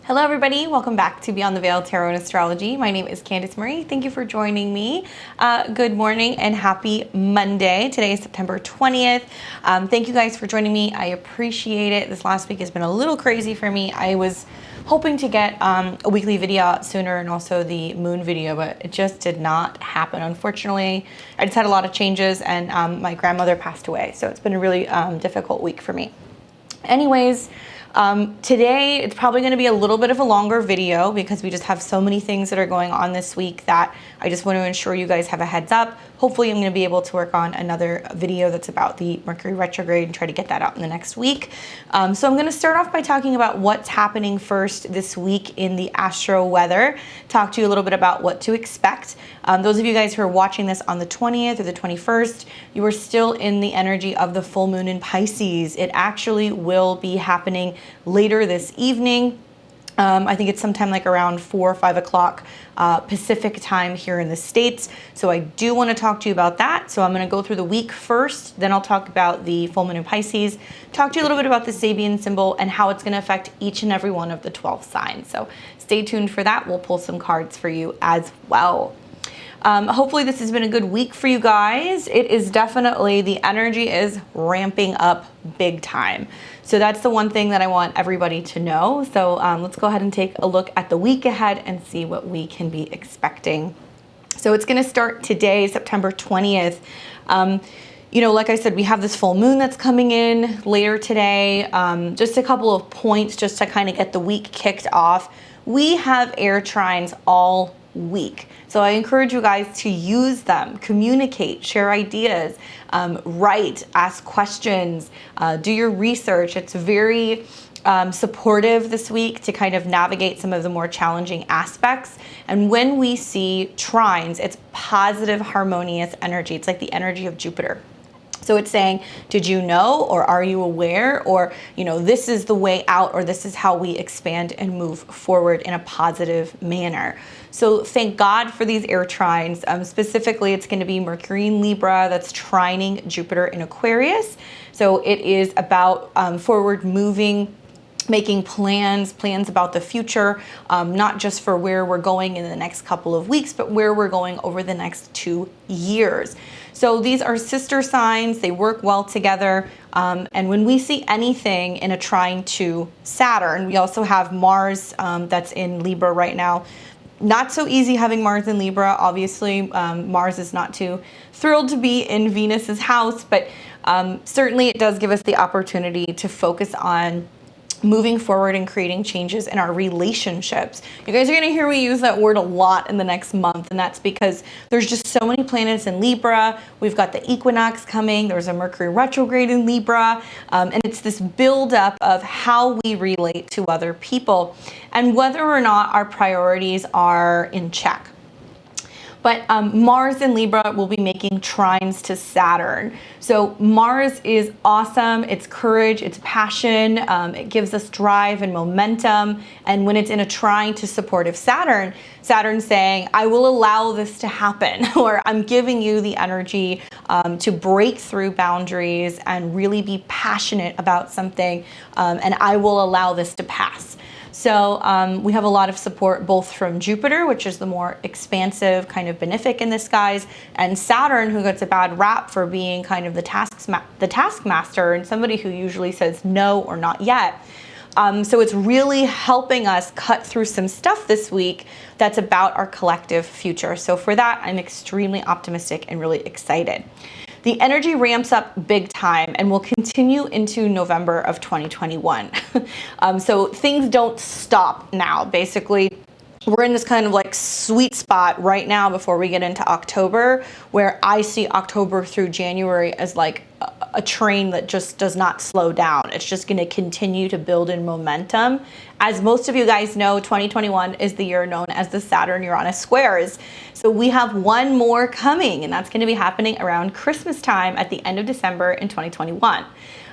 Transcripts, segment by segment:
Hello everybody, welcome back to Beyond the Veil Tarot and Astrology. My name is Candice Marie. Thank you for joining me. Good morning and happy Monday. Today is September 20th. Thank you guys for joining me. I appreciate it. This last week has been a little crazy for me. I was hoping to get a weekly video out sooner and also the moon video, but it just did not happen. Unfortunately, I just had a lot of changes and my grandmother passed away. So it's been a really difficult week for me. Anyways, today it's probably going to be a little bit of a longer video because we just have so many things that are going on this week that I just want to ensure you guys have a heads up. Hopefully I'm going to be able to work on another video that's about the Mercury Retrograde and try to get that out in the next week. So I'm going to start off by talking about what's happening first this week in the astro weather, talk to you a little bit about what to expect. Those of you guys who are watching this on the 20th or the 21st, you are still in the energy of the full moon in Pisces. It actually will be happening later this evening. I think it's sometime like around 4 or 5 o'clock Pacific time here in the States. So I do want to talk to you about that. So I'm going to go through the week first, then I'll talk about the full moon in Pisces, talk to you a little bit about the Sabian symbol and how it's going to affect each and every one of the 12 signs. So stay tuned for that. We'll pull some cards for you as well. Hopefully this has been a good week for you guys. It is definitely, the energy is ramping up big time. So that's the one thing that I want everybody to know. So let's go ahead and take a look at the week ahead and see what we can be expecting. So it's going to start today, September 20th. You know, like I said, we have this full moon that's coming in later today. Just a couple of points just to kind of get the week kicked off. We have air trines all week. So I encourage you guys to use them, communicate, share ideas, write, ask questions, do your research. It's very supportive this week to kind of navigate some of the more challenging aspects. And when we see trines, it's positive, harmonious energy. It's like the energy of Jupiter. So it's saying, did you know, or are you aware, or, you know, this is the way out, or this is how we expand and move forward in a positive manner. So thank God for these air trines. Specifically, it's going to be Mercury in Libra that's trining Jupiter in Aquarius. So it is about forward moving, making plans about the future, not just for where we're going in the next couple of weeks, but where we're going over the next 2 years. So these are sister signs, they work well together. And when we see anything in a trine to Saturn, we also have Mars that's in Libra right now. Not so easy having Mars in Libra. Obviously, Mars is not too thrilled to be in Venus's house, but certainly it does give us the opportunity to focus on moving forward and creating changes in our relationships. You guys are going to hear me use that word a lot in the next month, and that's because there's just so many planets in Libra. We've got the Equinox coming. There's a Mercury Retrograde in Libra, and it's this buildup of how we relate to other people and whether or not our priorities are in check. But Mars in Libra will be making trines to Saturn. So Mars is awesome. It's courage, it's passion. It gives us drive and momentum. And when it's in a trine to supportive Saturn, Saturn's saying, I will allow this to happen, or I'm giving you the energy to break through boundaries and really be passionate about something. And I will allow this to pass. So we have a lot of support both from Jupiter, which is the more expansive, kind of benefic in the skies, and Saturn, who gets a bad rap for being kind of the taskmaster and somebody who usually says no or not yet. So it's really helping us cut through some stuff this week that's about our collective future. So for that, I'm extremely optimistic and really excited. The energy ramps up big time and will continue into November of 2021. So things don't stop now. Basically, we're in this kind of like sweet spot right now before we get into October, where I see October through January as like a train that just does not slow down. It's just going to continue to build in momentum. As most of you guys know, 2021 is the year known as the Saturn-Uranus squares. So we have one more coming, and that's going to be happening around Christmas time at the end of December in 2021.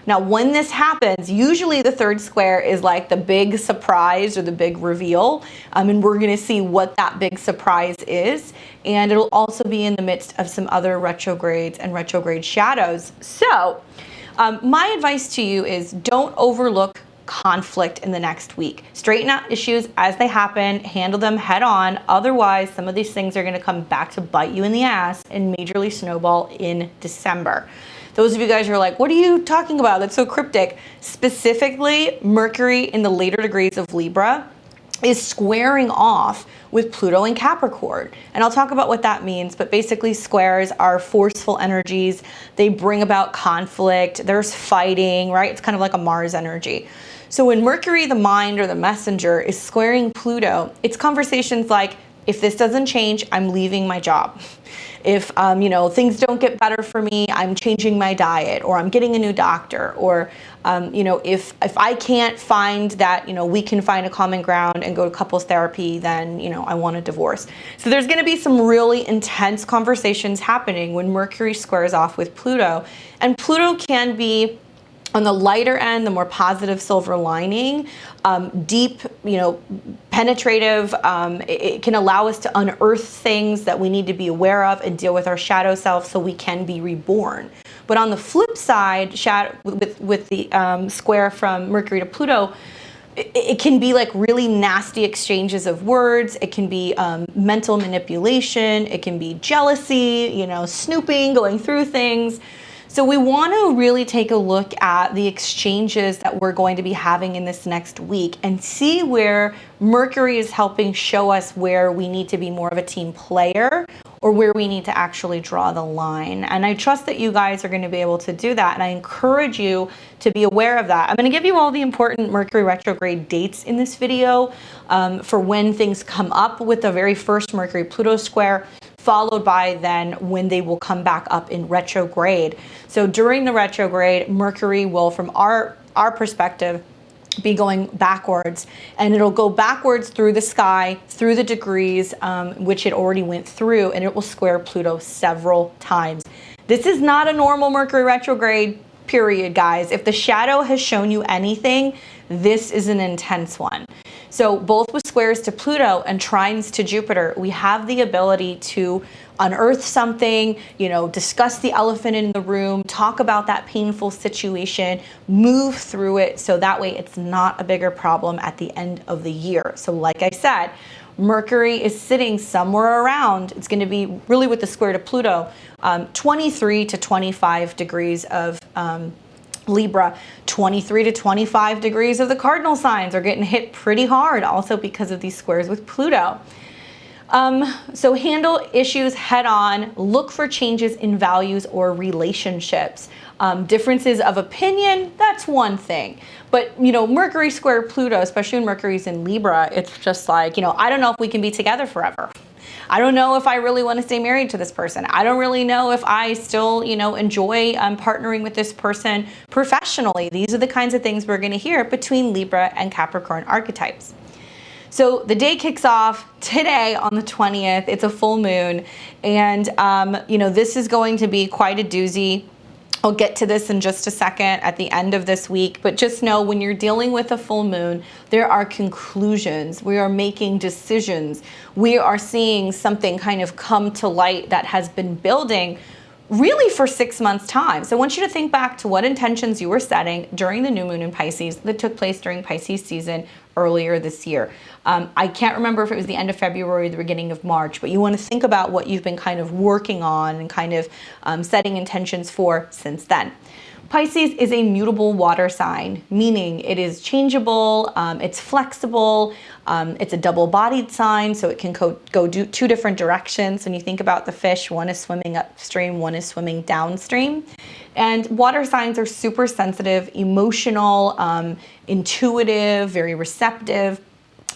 Now, when this happens, usually the third square is like the big surprise or the big reveal, and we're going to see what that big surprise is. And it'll also be in the midst of some other retrogrades and retrograde shadows. So my advice to you is don't overlook conflict in the next week. Straighten out issues as they happen, handle them head on. Otherwise, some of these things are going to come back to bite you in the ass and majorly snowball in December. Those of you guys who are like, what are you talking about? That's so cryptic. Specifically, Mercury in the later degrees of Libra is squaring off with Pluto in Capricorn. And I'll talk about what that means, but basically squares are forceful energies. They bring about conflict. There's fighting, right? It's kind of like a Mars energy. So when Mercury, the mind or the messenger, is squaring Pluto, it's conversations like, if this doesn't change, I'm leaving my job. If things don't get better for me, I'm changing my diet, or I'm getting a new doctor, or if I can't find that, we can find a common ground and go to couples therapy, then I want a divorce. So there's going to be some really intense conversations happening when Mercury squares off with Pluto, and Pluto can be on the lighter end, the more positive silver lining, deep, penetrative. It can allow us to unearth things that we need to be aware of and deal with our shadow self so we can be reborn. But on the flip side, with the square from Mercury to Pluto, it can be like really nasty exchanges of words. It can be mental manipulation. It can be jealousy, snooping, going through things. So we want to really take a look at the exchanges that we're going to be having in this next week and see where Mercury is helping show us where we need to be more of a team player or where we need to actually draw the line. And I trust that you guys are going to be able to do that. And I encourage you to be aware of that. I'm going to give you all the important Mercury retrograde dates in this video for when things come up with the very first Mercury-Pluto square, followed by then when they will come back up in retrograde. So during the retrograde, Mercury will, from our perspective, be going backwards, and it'll go backwards through the sky, through the degrees, which it already went through, and it will square Pluto several times. This is not a normal Mercury retrograde period, guys. If the shadow has shown you anything, this is an intense one. So both with squares to Pluto and trines to Jupiter, we have the ability to unearth something, discuss the elephant in the room, talk about that painful situation, move through it so that way it's not a bigger problem at the end of the year. So like I said, Mercury is sitting somewhere around, it's going to be really with the square to Pluto, 23 to 25 degrees of Libra, 23 to 25 degrees of the cardinal signs are getting hit pretty hard, also because of these squares with Pluto. So handle issues head on, look for changes in values or relationships. Differences of opinion, that's one thing. But, Mercury square Pluto, especially when Mercury's in Libra, it's just like, I don't know if we can be together forever. I don't know if I really want to stay married to this person. I don't really know if I still, enjoy partnering with this person professionally. These are the kinds of things we're going to hear between Libra and Capricorn archetypes. So the day kicks off today on the 20th. It's a full moon. And, this is going to be quite a doozy. I'll get to this in just a second at the end of this week, but just know when you're dealing with a full moon, there are conclusions. We are making decisions. We are seeing something kind of come to light that has been building really for 6 months' time. So I want you to think back to what intentions you were setting during the new moon in Pisces that took place during Pisces season earlier this year. I can't remember if it was the end of February or the beginning of March, but you want to think about what you've been kind of working on and kind of setting intentions for since then. Pisces is a mutable water sign, meaning it is changeable, it's flexible, it's a double-bodied sign, so it can go two different directions. When you think about the fish, one is swimming upstream, one is swimming downstream. And water signs are super sensitive, emotional, intuitive, very receptive.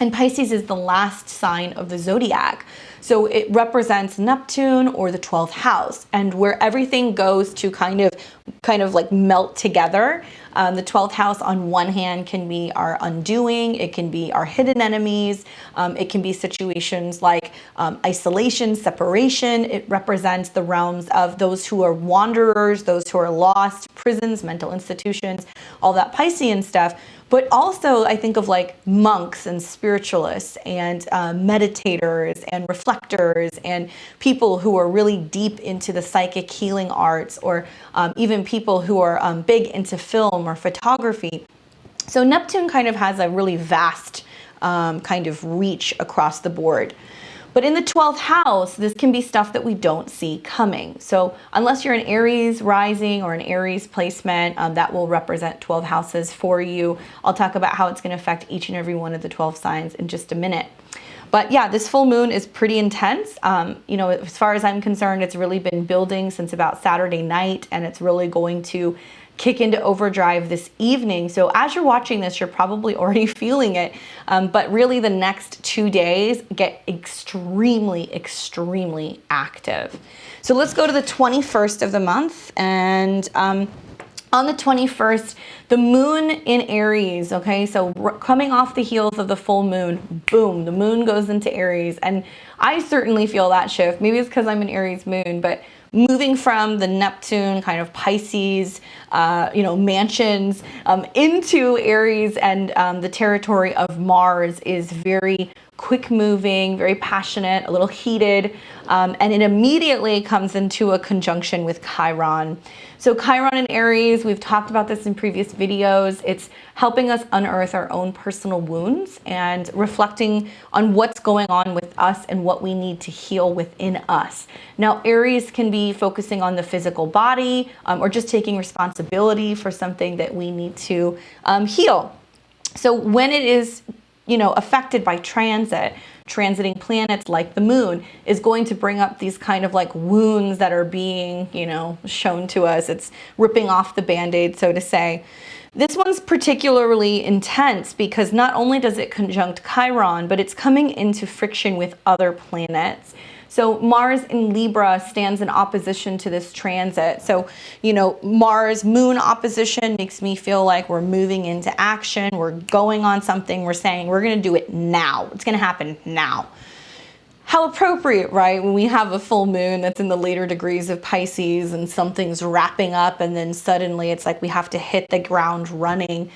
And Pisces is the last sign of the zodiac. So it represents Neptune or the 12th house, and where everything goes to kind of like melt together. The 12th house on one hand can be our undoing, it can be our hidden enemies, it can be situations like isolation, separation. It represents the realms of those who are wanderers, those who are lost, prisons, mental institutions, all that Piscean stuff. But also I think of like monks and spiritualists and meditators and reflectors and people who are really deep into the psychic healing arts, or even people who are big into film or photography. So Neptune kind of has a really vast kind of reach across the board. But in the 12th house, this can be stuff that we don't see coming. So unless you're an Aries rising or an Aries placement, that will represent 12 houses for you. I'll talk about how it's going to affect each and every one of the 12 signs in just a minute. But yeah, this full moon is pretty intense. You know, as far as I'm concerned, it's really been building since about Saturday night, and it's really going to kick into overdrive this evening. So as you're watching this, you're probably already feeling it. But really the next 2 days get extremely, extremely active. So let's go to the 21st of the month. And on the 21st, the moon in Aries, okay? So coming off the heels of the full moon, boom, the moon goes into Aries. And I certainly feel that shift. Maybe it's because I'm an Aries moon, but moving from the Neptune kind of Pisces, you know, mansions into Aries and the territory of Mars is very quick moving, very passionate, a little heated, and it immediately comes into a conjunction with Chiron. So Chiron and Aries, we've talked about this in previous videos. It's helping us unearth our own personal wounds and reflecting on what's going on with us and what we need to heal within us. Now, Aries can be focusing on the physical body or just taking responsibility for something that we need to heal. So when it is, you know, affected by transiting planets like the moon is going to bring up these kind of like wounds that are being, you know, shown to us. It's ripping off the band-aid, so to say. This one's particularly intense because not only does it conjunct Chiron, but it's coming into friction with other planets. So Mars in Libra stands in opposition to this transit. So, you know, Mars moon opposition makes me feel like we're moving into action. We're going on something. We're saying we're going to do it now. It's going to happen now. How appropriate, right? When we have a full moon that's in the later degrees of Pisces and something's wrapping up and then suddenly it's like we have to hit the ground running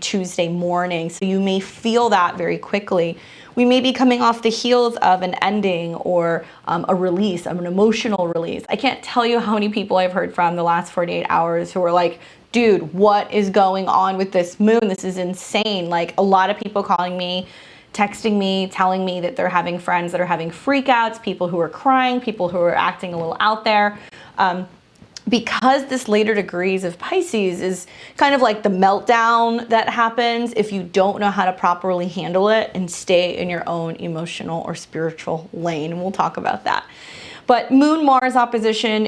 Tuesday morning. So you may feel that very quickly. We may be coming off the heels of an ending or a release, an emotional release. I can't tell you how many people I've heard from the last 48 hours who are like, dude, what is going on with this moon? This is insane. Like a lot of people calling me, texting me, telling me that they're having friends that are having freakouts, people who are crying, people who are acting a little out there. Because this later degrees of Pisces is kind of like the meltdown that happens if you don't know how to properly handle it and stay in your own emotional or spiritual lane. And we'll talk about that. But Moon-Mars opposition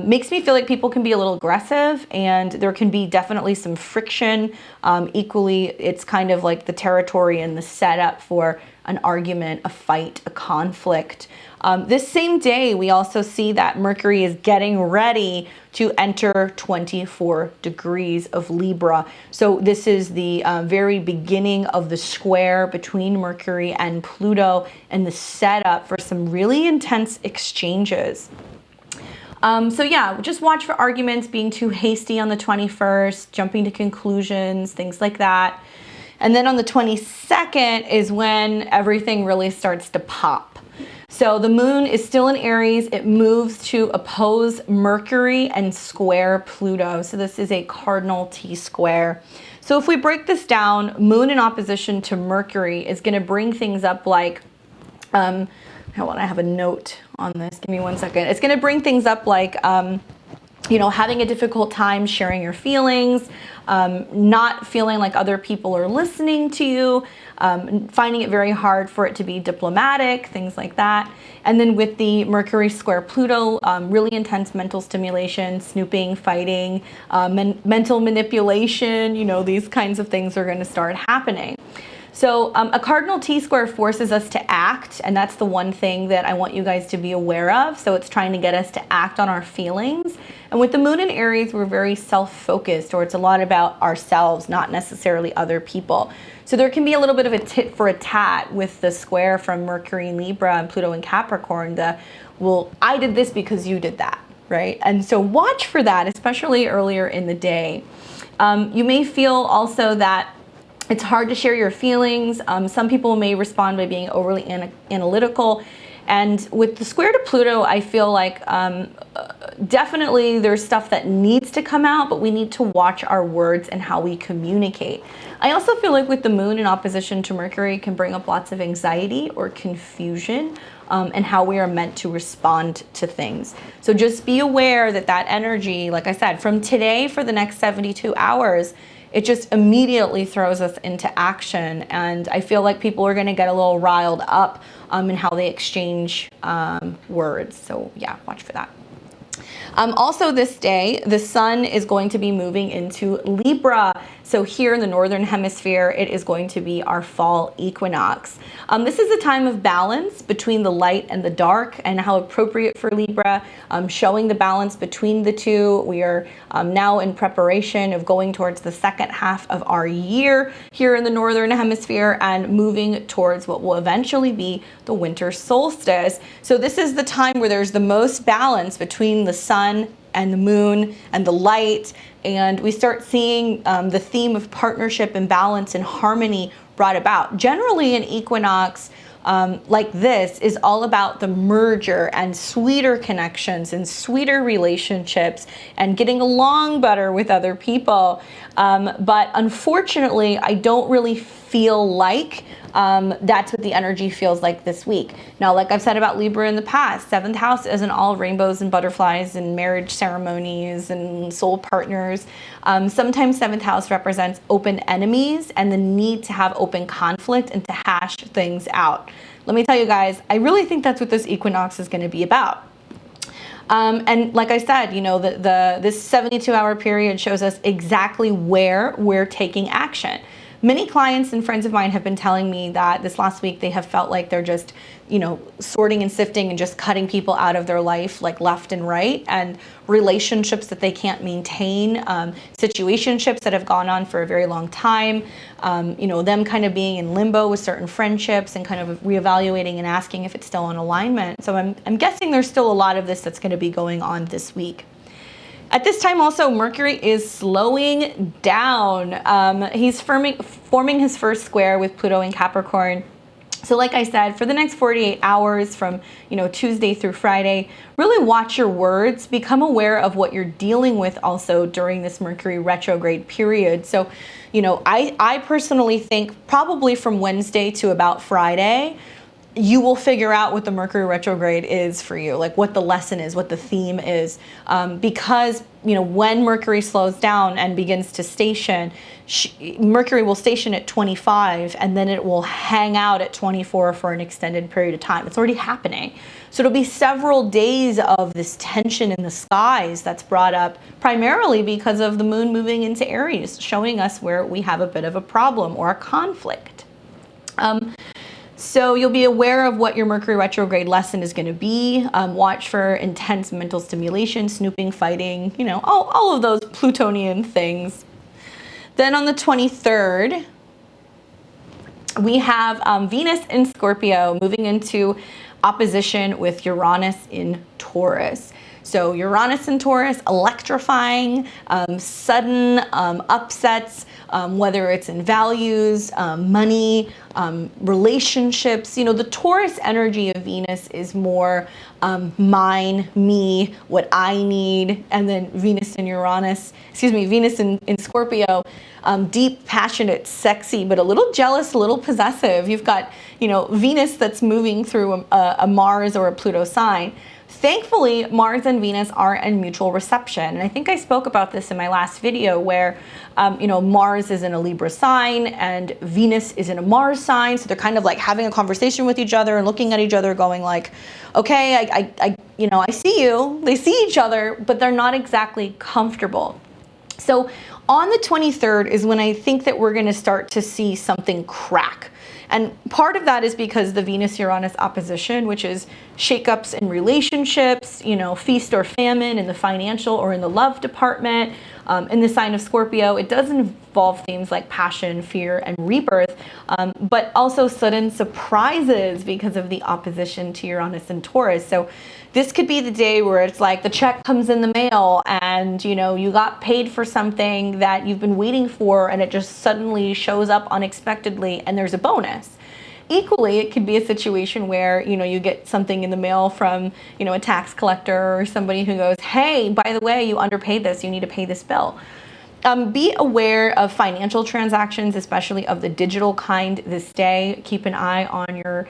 makes me feel like people can be a little aggressive and there can be definitely some friction. Equally, it's kind of like the territory and the setup for an argument, a fight, a conflict. This same day, we also see that Mercury is getting ready to enter 24 degrees of Libra. So this is the very beginning of the square between Mercury and Pluto and the setup for some really intense exchanges. So yeah, just watch for arguments, being too hasty on the 21st, jumping to conclusions, things like that. And then on the 22nd is when everything really starts to pop. So the moon is still in Aries. It moves to oppose Mercury and square Pluto. So this is a cardinal T-square. So if we break this down, moon in opposition to Mercury is going to bring things up like, hold on, I have a note on this. Give me 1 second. It's going to bring things up like, you know, having a difficult time sharing your feelings, not feeling like other people are listening to you, finding it very hard for it to be diplomatic, things like that. And then with the Mercury square Pluto, really intense mental stimulation, snooping, fighting, mental manipulation, you know, these kinds of things are going to start happening. So a cardinal T-square forces us to act, and that's the one thing that I want you guys to be aware of. So it's trying to get us to act on our feelings. And with the moon in Aries, we're very self-focused, or it's a lot about ourselves, not necessarily other people. So there can be a little bit of a tit for a tat with the square from Mercury in Libra and Pluto in Capricorn. Well, I did this because you did that, right? And so watch for that, especially earlier in the day. You may feel also that it's hard to share your feelings. Some people may respond by being overly analytical. And with the square to Pluto, I feel like definitely there's stuff that needs to come out, but we need to watch our words and how we communicate. I also feel like with the moon in opposition to Mercury can bring up lots of anxiety or confusion, and how we are meant to respond to things. So just be aware that that energy, like I said, from today for the next 72 hours, it just immediately throws us into action. And I feel like people are going to get a little riled up in how they exchange words. So yeah, watch for that. Also this day, the sun is going to be moving into Libra. So here in the Northern Hemisphere, it is going to be our fall equinox. This is a time of balance between the light and the dark, and how appropriate for Libra, showing the balance between the two. We are now in preparation of going towards the second half of our year here in the Northern Hemisphere and moving towards what will eventually be the winter solstice. So this is the time where there's the most balance between the sun and the moon and the light, and we start seeing the theme of partnership and balance and harmony brought about. Generally, an equinox like this is all about the merger and sweeter connections and sweeter relationships and getting along better with other people. But unfortunately, I don't really feel like that's what the energy feels like this week. Now, like I've said about Libra in the past, 7th house isn't all rainbows and butterflies and marriage ceremonies and soul partners. Sometimes 7th house represents open enemies and the need to have open conflict and to hash things out. Let me tell you guys, I really think that's what this equinox is going to be about. And like I said, you know, this 72-hour period shows us exactly where we're taking action. Many clients and friends of mine have been telling me that this last week they have felt like they're just, you know, sorting and sifting and just cutting people out of their life like left and right, and relationships that they can't maintain, situationships that have gone on for a very long time, you know, them kind of being in limbo with certain friendships and kind of reevaluating and asking if it's still in alignment. So I'm guessing there's still a lot of this that's going to be going on this week. At this time also, Mercury is slowing down. He's forming his first square with Pluto in Capricorn. So like I said, for the next 48 hours from, you know, Tuesday through Friday, really watch your words, become aware of what you're dealing with also during this Mercury retrograde period. So, you know, I personally think probably from Wednesday to about Friday, you will figure out what the Mercury retrograde is for you, like what the lesson is, what the theme is, because, you know, when Mercury slows down and begins to station, Mercury will station at 25 and then it will hang out at 24 for an extended period of time. It's already happening. So it'll be several days of this tension in the skies that's brought up primarily because of the moon moving into Aries, showing us where we have a bit of a problem or a conflict. So you'll be aware of what your Mercury retrograde lesson is going to be. Watch for intense mental stimulation, snooping, fighting, you know, all of those Plutonian things. Then on the 23rd, we have Venus in Scorpio moving into opposition with Uranus in Taurus. So Uranus and Taurus, electrifying, sudden upsets, whether it's in values, money, relationships. You know, the Taurus energy of Venus is more mine, me, what I need. And then Venus in Scorpio, deep, passionate, sexy, but a little jealous, a little possessive. You've got, you know, Venus that's moving through a Mars or a Pluto sign. Thankfully, Mars and Venus are in mutual reception. And I think I spoke about this in my last video where, you know, Mars is in a Libra sign and Venus is in a Mars sign. So they're kind of like having a conversation with each other and looking at each other going like, okay, you know, I see you. They see each other, but they're not exactly comfortable. So on the 23rd is when I think that we're going to start to see something crack. And part of that is because the Venus-Uranus opposition, which is shakeups in relationships, you know, feast or famine in the financial or in the love department. In the sign of Scorpio, it does involve themes like passion, fear, and rebirth, but also sudden surprises because of the opposition to Uranus and Taurus. So this could be the day where it's like the check comes in the mail and, you know, you got paid for something that you've been waiting for and it just suddenly shows up unexpectedly and there's a bonus. equally, it could be a situation where, you get something in the mail from, a tax collector or somebody who goes, hey, by the way, you underpaid this, you need to pay this bill. Be aware of financial transactions, especially of the digital kind this day. Keep an eye on your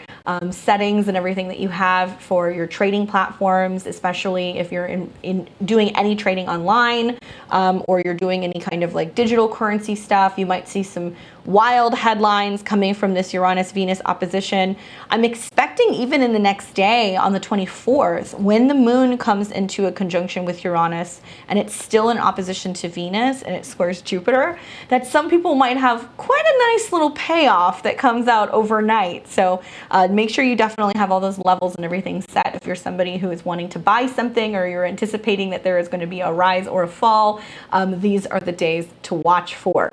settings and everything that you have for your trading platforms, especially if you're in doing any trading online, or you're doing any kind of like digital currency stuff. You might see some wild headlines coming from this Uranus-Venus opposition. I'm expecting even in the next day on the 24th, when the moon comes into a conjunction with Uranus and it's still in opposition to Venus and it squares Jupiter, that some people might have quite a nice little payoff that comes out overnight. So make sure you definitely have all those levels and everything set if you're somebody who is wanting to buy something or you're anticipating that there is going to be a rise or a fall. These are the days to watch for.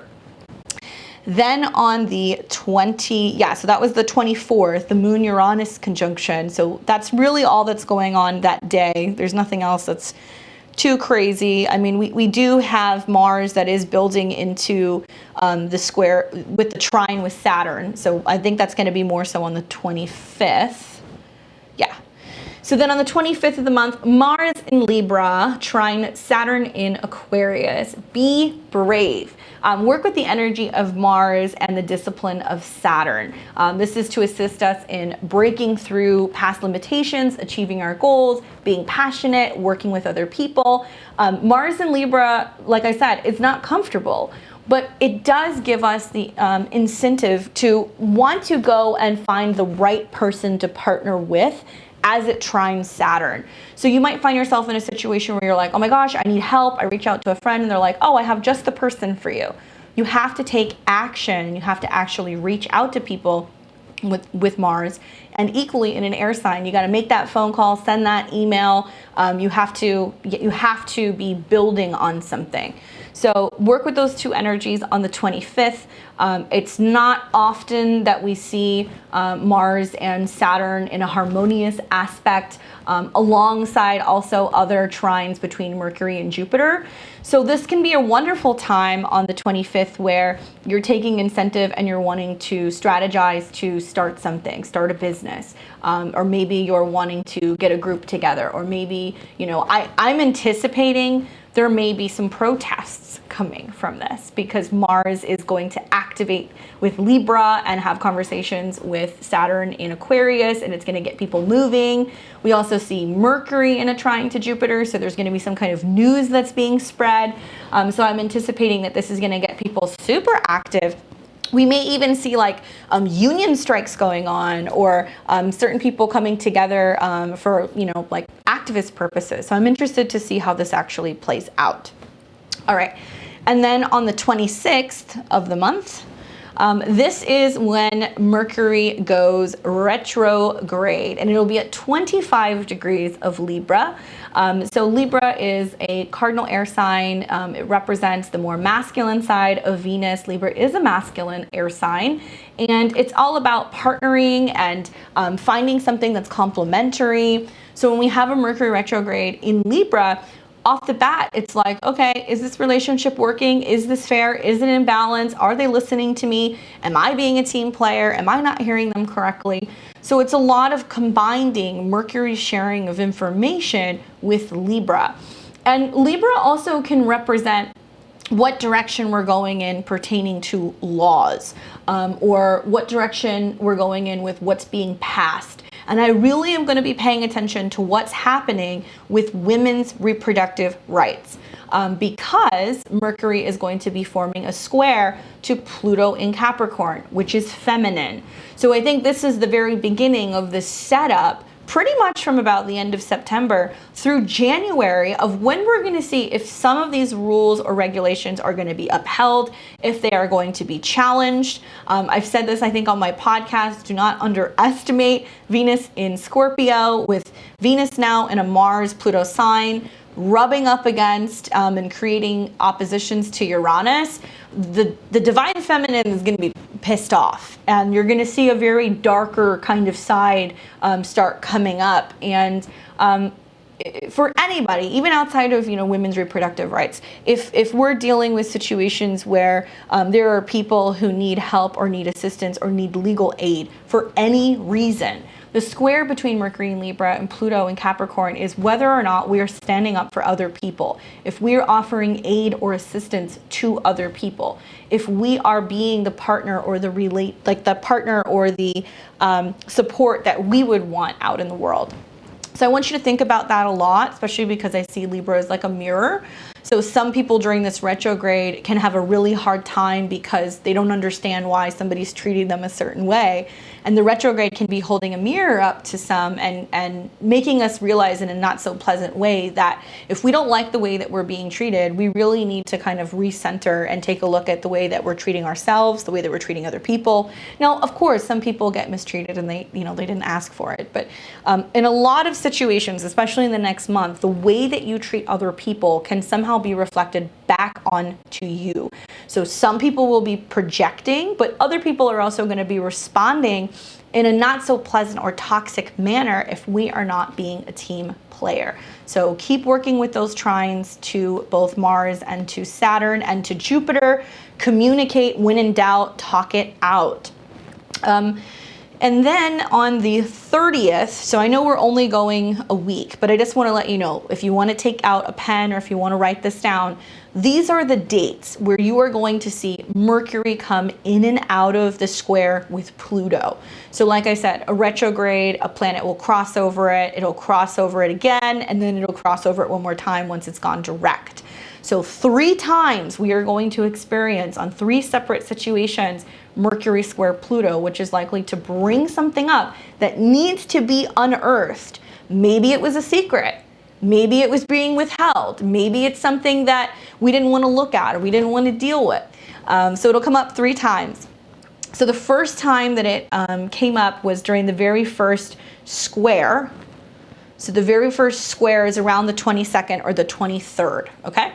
Then on the so that was the 24th, the Moon Uranus conjunction. So that's really all that's going on that day. There's nothing else that's too crazy. I mean, we do have Mars that is building into the square with the trine with Saturn. So I think that's going to be more so on the 25th. Yeah. So then on the 25th of the month, Mars in Libra, trine Saturn in Aquarius. Be brave. Work with the energy of Mars and the discipline of Saturn. This is to assist us in breaking through past limitations, achieving our goals, being passionate, working with other people. Mars in Libra, like I said, it's not comfortable, but it does give us the incentive to want to go and find the right person to partner with as it trines Saturn. So you might find yourself in a situation where you're like, oh my gosh, I need help. I reach out to a friend and they're like, oh, I have just the person for you. You have to take action. You have to actually reach out to people with Mars. And equally in an air sign, you got to make that phone call, send that email. You have to be building on something. So work with those two energies on the 25th. It's not often that we see Mars and Saturn in a harmonious aspect, alongside also other trines between Mercury and Jupiter. So this can be a wonderful time on the 25th where you're taking incentive and you're wanting to strategize to start something, start a business, or maybe you're wanting to get a group together, or maybe, I'm anticipating there may be some protests coming from this because Mars is going to activate with Libra and have conversations with Saturn in Aquarius, and it's going to get people moving. We also see Mercury in a trine to Jupiter, so there's going to be some kind of news that's being spread. So I'm anticipating that this is going to get people super active. We may even see like union strikes going on, or certain people coming together for, like activist purposes. So I'm interested to see how this actually plays out. All right. And then on the 26th of the month, this is when Mercury goes retrograde, and it'll be at 25 degrees of Libra. So Libra is a cardinal air sign. It represents the more masculine side of Venus. Libra is a masculine air sign, and it's all about partnering and finding something that's complementary. So when we have a Mercury retrograde in Libra, off the bat, it's like, okay, is this relationship working? Is this fair? Is it in balance? Are they listening to me? Am I being a team player? Am I not hearing them correctly? So it's a lot of combining Mercury's sharing of information with Libra. And Libra also can represent what direction we're going in pertaining to laws, or what direction we're going in with what's being passed. And I really am going to be paying attention to what's happening with women's reproductive rights, because Mercury is going to be forming a square to Pluto in Capricorn, which is feminine. So I think this is the very beginning of the setup, pretty much from about the end of September through January, of when we're going to see if some of these rules or regulations are going to be upheld, if they are going to be challenged. I've said this, I think, on my podcast. Do not underestimate Venus in Scorpio, with Venus now in a Mars-Pluto sign, rubbing up against and creating oppositions to Uranus. The divine feminine is going to be pissed off, and you're going to see a very darker kind of side start coming up. And for anybody, even outside of, women's reproductive rights, if we're dealing with situations where there are people who need help or need assistance or need legal aid for any reason, the square between Mercury and Libra and Pluto and Capricorn is whether or not we are standing up for other people, if we're offering aid or assistance to other people, if we are being the partner or the support that we would want out in the world. So I want you to think about that a lot, especially because I see Libra as like a mirror. So some people during this retrograde can have a really hard time because they don't understand why somebody's treating them a certain way. And the retrograde can be holding a mirror up to some and making us realize in a not so pleasant way that if we don't like the way that we're being treated, we really need to kind of recenter and take a look at the way that we're treating ourselves, the way that we're treating other people. Now, of course, some people get mistreated and they didn't ask for it. But in a lot of situations, especially in the next month, the way that you treat other people can somehow be reflected back onto you. So some people will be projecting, but other people are also going to be responding in a not so pleasant or toxic manner if we are not being a team player. So keep working with those trines to both Mars and to Saturn and to Jupiter. Communicate, when in doubt, talk it out. And then on the 30th, so I know we're only going a week, but I just want to let you know, if you want to take out a pen or if you want to write this down, these are the dates where you are going to see Mercury come in and out of the square with Pluto. So like I said, a retrograde, a planet will cross over it, it'll cross over it again, and then it'll cross over it one more time once it's gone direct. So 3 times we are going to experience on 3 separate situations Mercury square Pluto, which is likely to bring something up that needs to be unearthed. Maybe it was a secret. Maybe it was being withheld. Maybe it's something that we didn't want to look at or we didn't want to deal with. So it'll come up 3 times. So the first time that it came up was during the very first square. So the very first square is around the 22nd or the 23rd, okay?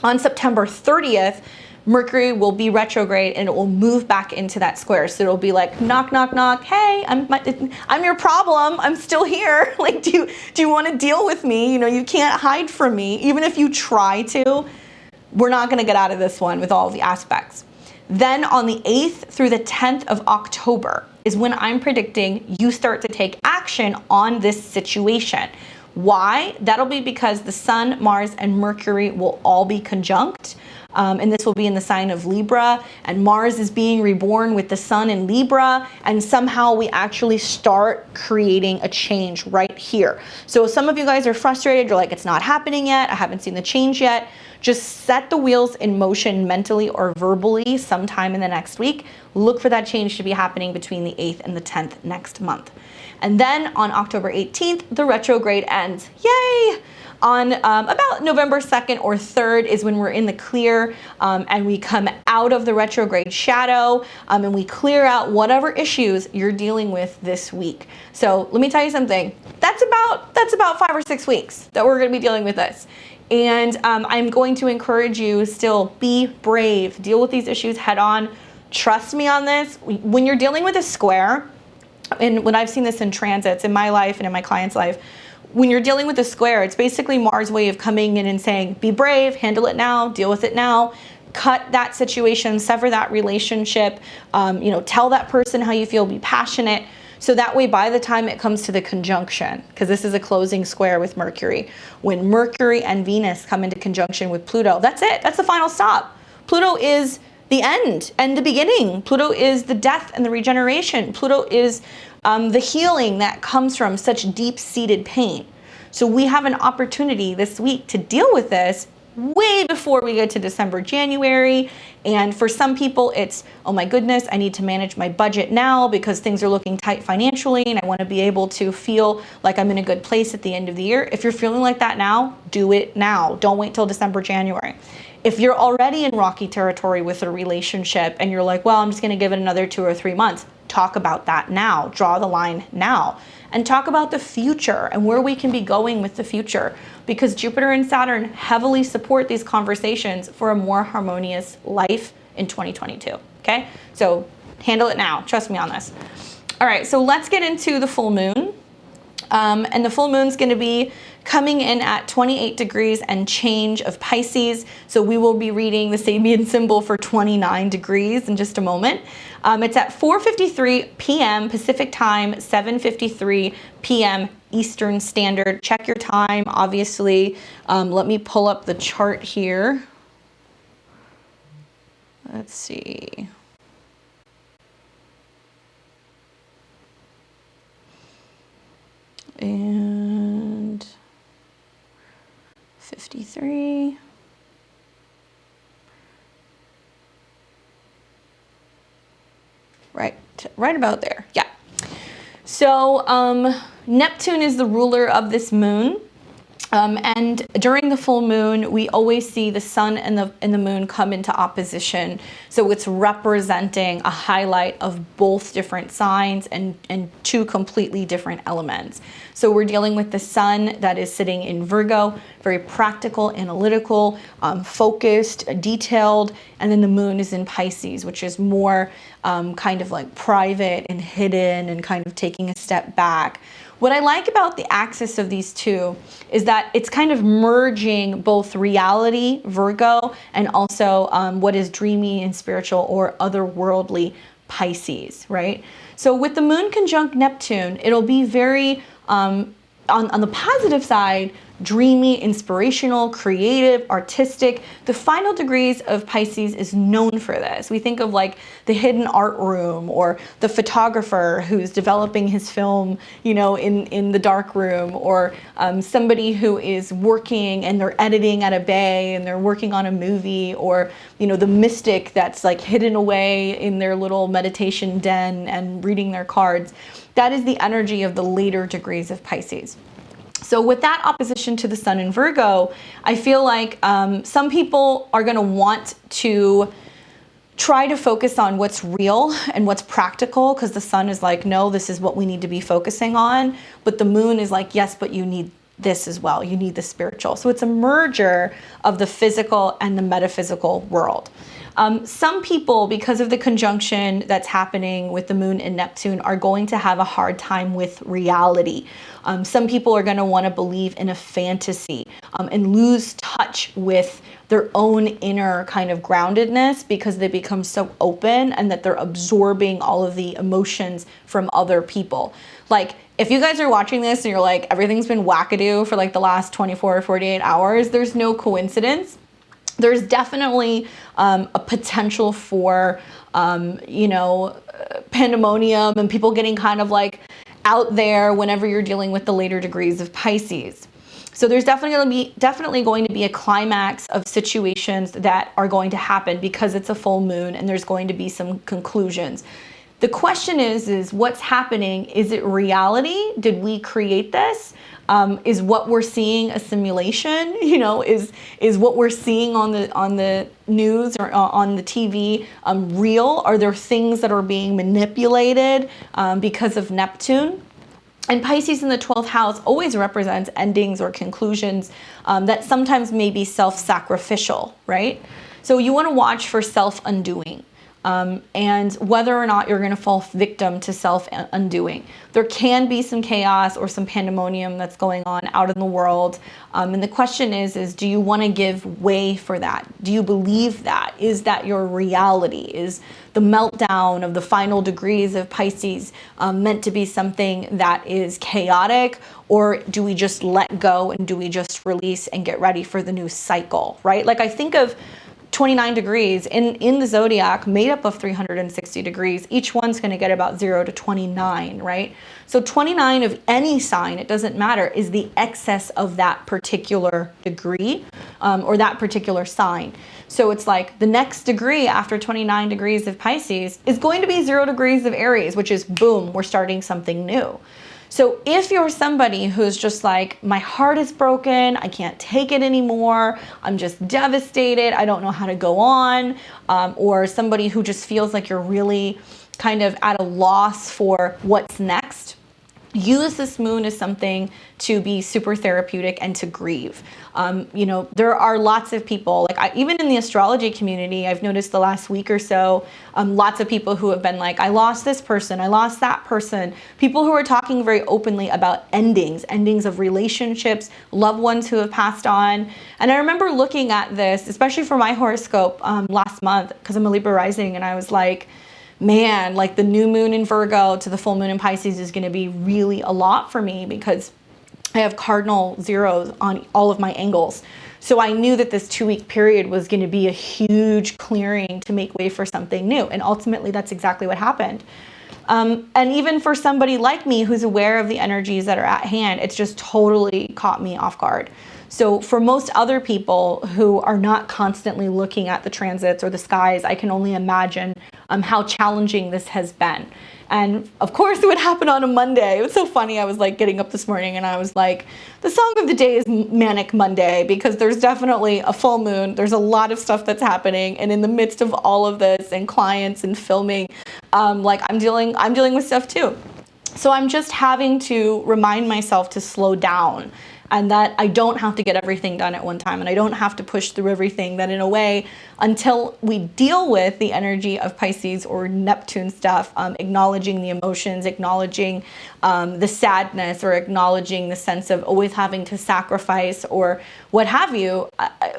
On September 30th, Mercury will be retrograde and it will move back into that square. So it'll be like, knock, knock, knock. Hey, I'm your problem. I'm still here. Like, do you want to deal with me? You can't hide from me. Even if you try to, we're not going to get out of this one with all of the aspects. Then on the 8th through the 10th of October is when I'm predicting you start to take action on this situation. Why? That'll be because the Sun, Mars, and Mercury will all be conjunct. And this will be in the sign of Libra, and Mars is being reborn with the Sun in Libra, and somehow we actually start creating a change right here. So some of you guys are frustrated, you're like, it's not happening yet, I haven't seen the change yet. Just set the wheels in motion mentally or verbally sometime in the next week. Look for that change to be happening between the 8th and the 10th next month. And then on October 18th, the retrograde ends. Yay! On about November 2nd or 3rd is when we're in the clear and we come out of the retrograde shadow and we clear out whatever issues you're dealing with this week. So let me tell you something. That's about 5 or 6 weeks that we're going to be dealing with this. And I'm going to encourage you still be brave, deal with these issues head on. Trust me on this. When you're dealing with a square, and when I've seen this in transits in my life and in my client's life, when you're dealing with a square, it's basically Mars' way of coming in and saying, be brave, handle it now, deal with it now, cut that situation, sever that relationship, tell that person how you feel, be passionate. So that way, by the time it comes to the conjunction, because this is a closing square with Mercury, when Mercury and Venus come into conjunction with Pluto, that's it. That's the final stop. Pluto is the end and the beginning. Pluto is the death and the regeneration. Pluto is the healing that comes from such deep-seated pain. So we have an opportunity this week to deal with this way before we get to December, January. And for some people, it's, oh my goodness, I need to manage my budget now because things are looking tight financially and I want to be able to feel like I'm in a good place at the end of the year. If you're feeling like that now, do it now. Don't wait till December, January. If you're already in rocky territory with a relationship and you're like, well, I'm just going to give it another 2 or 3 months, talk about that now. Draw the line now. And talk about the future and where we can be going with the future, because Jupiter and Saturn heavily support these conversations for a more harmonious life in 2022. Okay, so handle it now. Trust me on this. All right, so let's get into the full moon. And the full moon's going to be coming in at 28 degrees and change of Pisces. So we will be reading the Sabian symbol for 29 degrees in just a moment. It's at 4:53 p.m. Pacific time, 7:53 p.m. Eastern Standard. Check your time, obviously. Let me pull up the chart here. Let's see. And 53. Right about there. Yeah. So Neptune is the ruler of this moon. And during the full moon, we always see the sun and the moon come into opposition. So it's representing a highlight of both different signs and two completely different elements. So we're dealing with the sun that is sitting in Virgo, very practical, analytical, focused, detailed. And then the moon is in Pisces, which is more kind of like private and hidden and kind of taking a step back. What I like about the axis of these two is that it's kind of merging both reality, Virgo, and also what is dreamy and spiritual or otherworldly, Pisces, right? So with the moon conjunct Neptune, it'll be very, on the positive side, dreamy, inspirational, creative, artistic. The final degrees of Pisces is known for this. We think of like the hidden art room or the photographer who's developing his film, you know, in the dark room, or somebody who is working and they're editing at a bay and they're working on a movie, or, you know, the mystic that's like hidden away in their little meditation den and reading their cards. That is the energy of the later degrees of Pisces. So with that opposition to the sun in Virgo, I feel like some people are going to want to try to focus on what's real and what's practical, because the sun is like, no, this is what we need to be focusing on. But the moon is like, yes, but you need this as well. You need the spiritual. So it's a merger of the physical and the metaphysical world. Some people, because of the conjunction that's happening with the moon and Neptune, are going to have a hard time with reality. Some people are going to want to believe in a fantasy and lose touch with their own inner kind of groundedness, because they become so open and that they're absorbing all of the emotions from other people. Like, if you guys are watching this and you're like, everything's been wackadoo for like the last 24 or 48 hours, there's no coincidence. There's definitely a potential for, you know, pandemonium and people getting kind of like out there whenever you're dealing with the later degrees of Pisces. So there's definitely going to be a climax of situations that are going to happen because it's a full moon, and there's going to be some conclusions. The question is what's happening? Is it reality? Did we create this? Is what we're seeing a simulation? You know, is what we're seeing on the news or on the TV real? Are there things that are being manipulated because of Neptune? And Pisces in the 12th house always represents endings or conclusions that sometimes may be self-sacrificial, right? So you want to watch for self-undoing. And whether or not you're going to fall victim to self-undoing. There can be some chaos or some pandemonium that's going on out in the world. And the question is do you want to give way for that? Do you believe that? Is that your reality? Is the meltdown of the final degrees of Pisces meant to be something that is chaotic? Or do we just let go and do we just release and get ready for the new cycle, right? Like, I think of 29 degrees in the zodiac made up of 360 degrees. Each one's going to get about 0 to 29, right? So 29 of any sign, it doesn't matter, is the excess of that particular degree or that particular sign. So it's like the next degree after 29 degrees of Pisces is going to be 0 degrees of Aries, which is boom, we're starting something new. So if you're somebody who's just like, my heart is broken, I can't take it anymore, I'm just devastated, I don't know how to go on, or somebody who just feels like you're really kind of at a loss for what's next, use this moon as something to be super therapeutic and to grieve. You know, there are lots of people, like even in the astrology community, I've noticed the last week or so, lots of people who have been like, I lost this person, I lost that person. People who are talking very openly about endings of relationships, loved ones who have passed on. And I remember looking at this, especially for my horoscope last month, because I'm a Libra rising, and I was like, man, like the new moon in Virgo to the full moon in Pisces is going to be really a lot for me, because I have cardinal zeros on all of my angles. So I knew that this 2-week period was going to be a huge clearing to make way for something new. And ultimately, that's exactly what happened. And even for somebody like me who's aware of the energies that are at hand, it's just totally caught me off guard. So for most other people who are not constantly looking at the transits or the skies, I can only imagine how challenging this has been. And of course it would happen on a Monday. It was so funny. I was like getting up this morning and I was like, the song of the day is Manic Monday, because there's definitely a full moon. There's a lot of stuff that's happening. And in the midst of all of this and clients and filming, like I'm dealing with stuff too. So I'm just having to remind myself to slow down, and that I don't have to get everything done at one time, and I don't have to push through everything. That in a way, until we deal with the energy of Pisces or Neptune stuff, acknowledging the emotions, acknowledging the sadness, or acknowledging the sense of always having to sacrifice or what have you,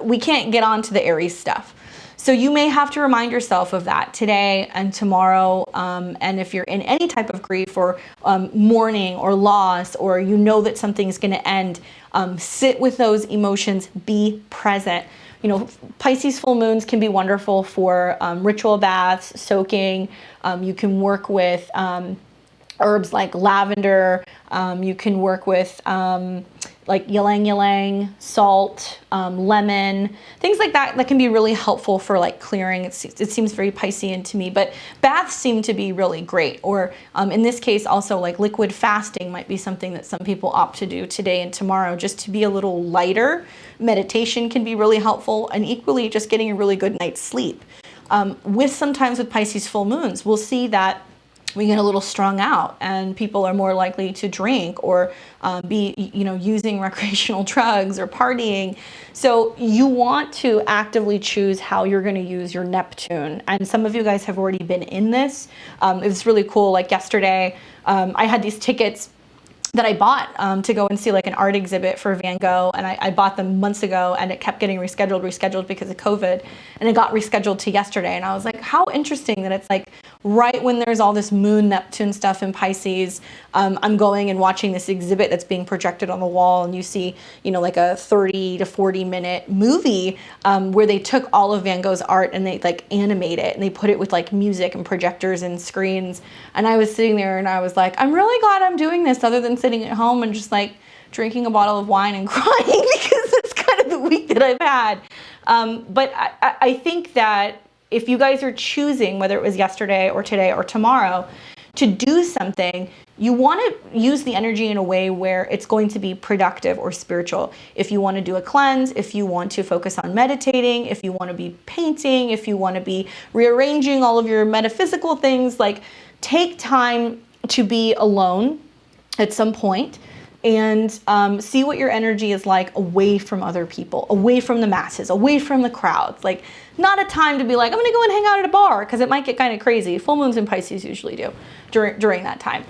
we can't get on to the Aries stuff. So you may have to remind yourself of that today and tomorrow. And if you're in any type of grief or mourning or loss, or you know that something's going to end, sit with those emotions, be present. You know, Pisces full moons can be wonderful for ritual baths, soaking. You can work with herbs like lavender. You can work with like ylang ylang, salt, lemon, things like that that can be really helpful for like clearing. It seems very Piscean to me, but baths seem to be really great. Or in this case also, like liquid fasting might be something that some people opt to do today and tomorrow, just to be a little lighter. Meditation can be really helpful, and equally just getting a really good night's sleep. Sometimes with Pisces full moons, we'll see that we get a little strung out, and people are more likely to drink or be, using recreational drugs or partying. So you want to actively choose how you're going to use your Neptune. And some of you guys have already been in this. It was really cool. Like yesterday, I had these tickets that I bought to go and see like an art exhibit for Van Gogh, and I bought them months ago, and it kept getting rescheduled because of COVID, and it got rescheduled to yesterday. And I was like, how interesting that it's like right when there's all this moon Neptune stuff in Pisces, I'm going and watching this exhibit that's being projected on the wall, and you see, like a 30 to 40 minute movie where they took all of Van Gogh's art and they like animate it, and they put it with like music and projectors and screens. And I was sitting there and I was like, I'm really glad I'm doing this, other than sitting at home and just like drinking a bottle of wine and crying, because it's kind of the week that I've had. But I think that if you guys are choosing, whether it was yesterday or today or tomorrow, to do something, you want to use the energy in a way where it's going to be productive or spiritual. If you want to do a cleanse, if you want to focus on meditating, if you want to be painting, if you want to be rearranging all of your metaphysical things, like take time to be alone at some point and see what your energy is like away from other people, away from the masses, away from the crowds. Like, not a time to be like, I'm gonna go and hang out at a bar, because it might get kind of crazy. Full moons in Pisces usually do during that time.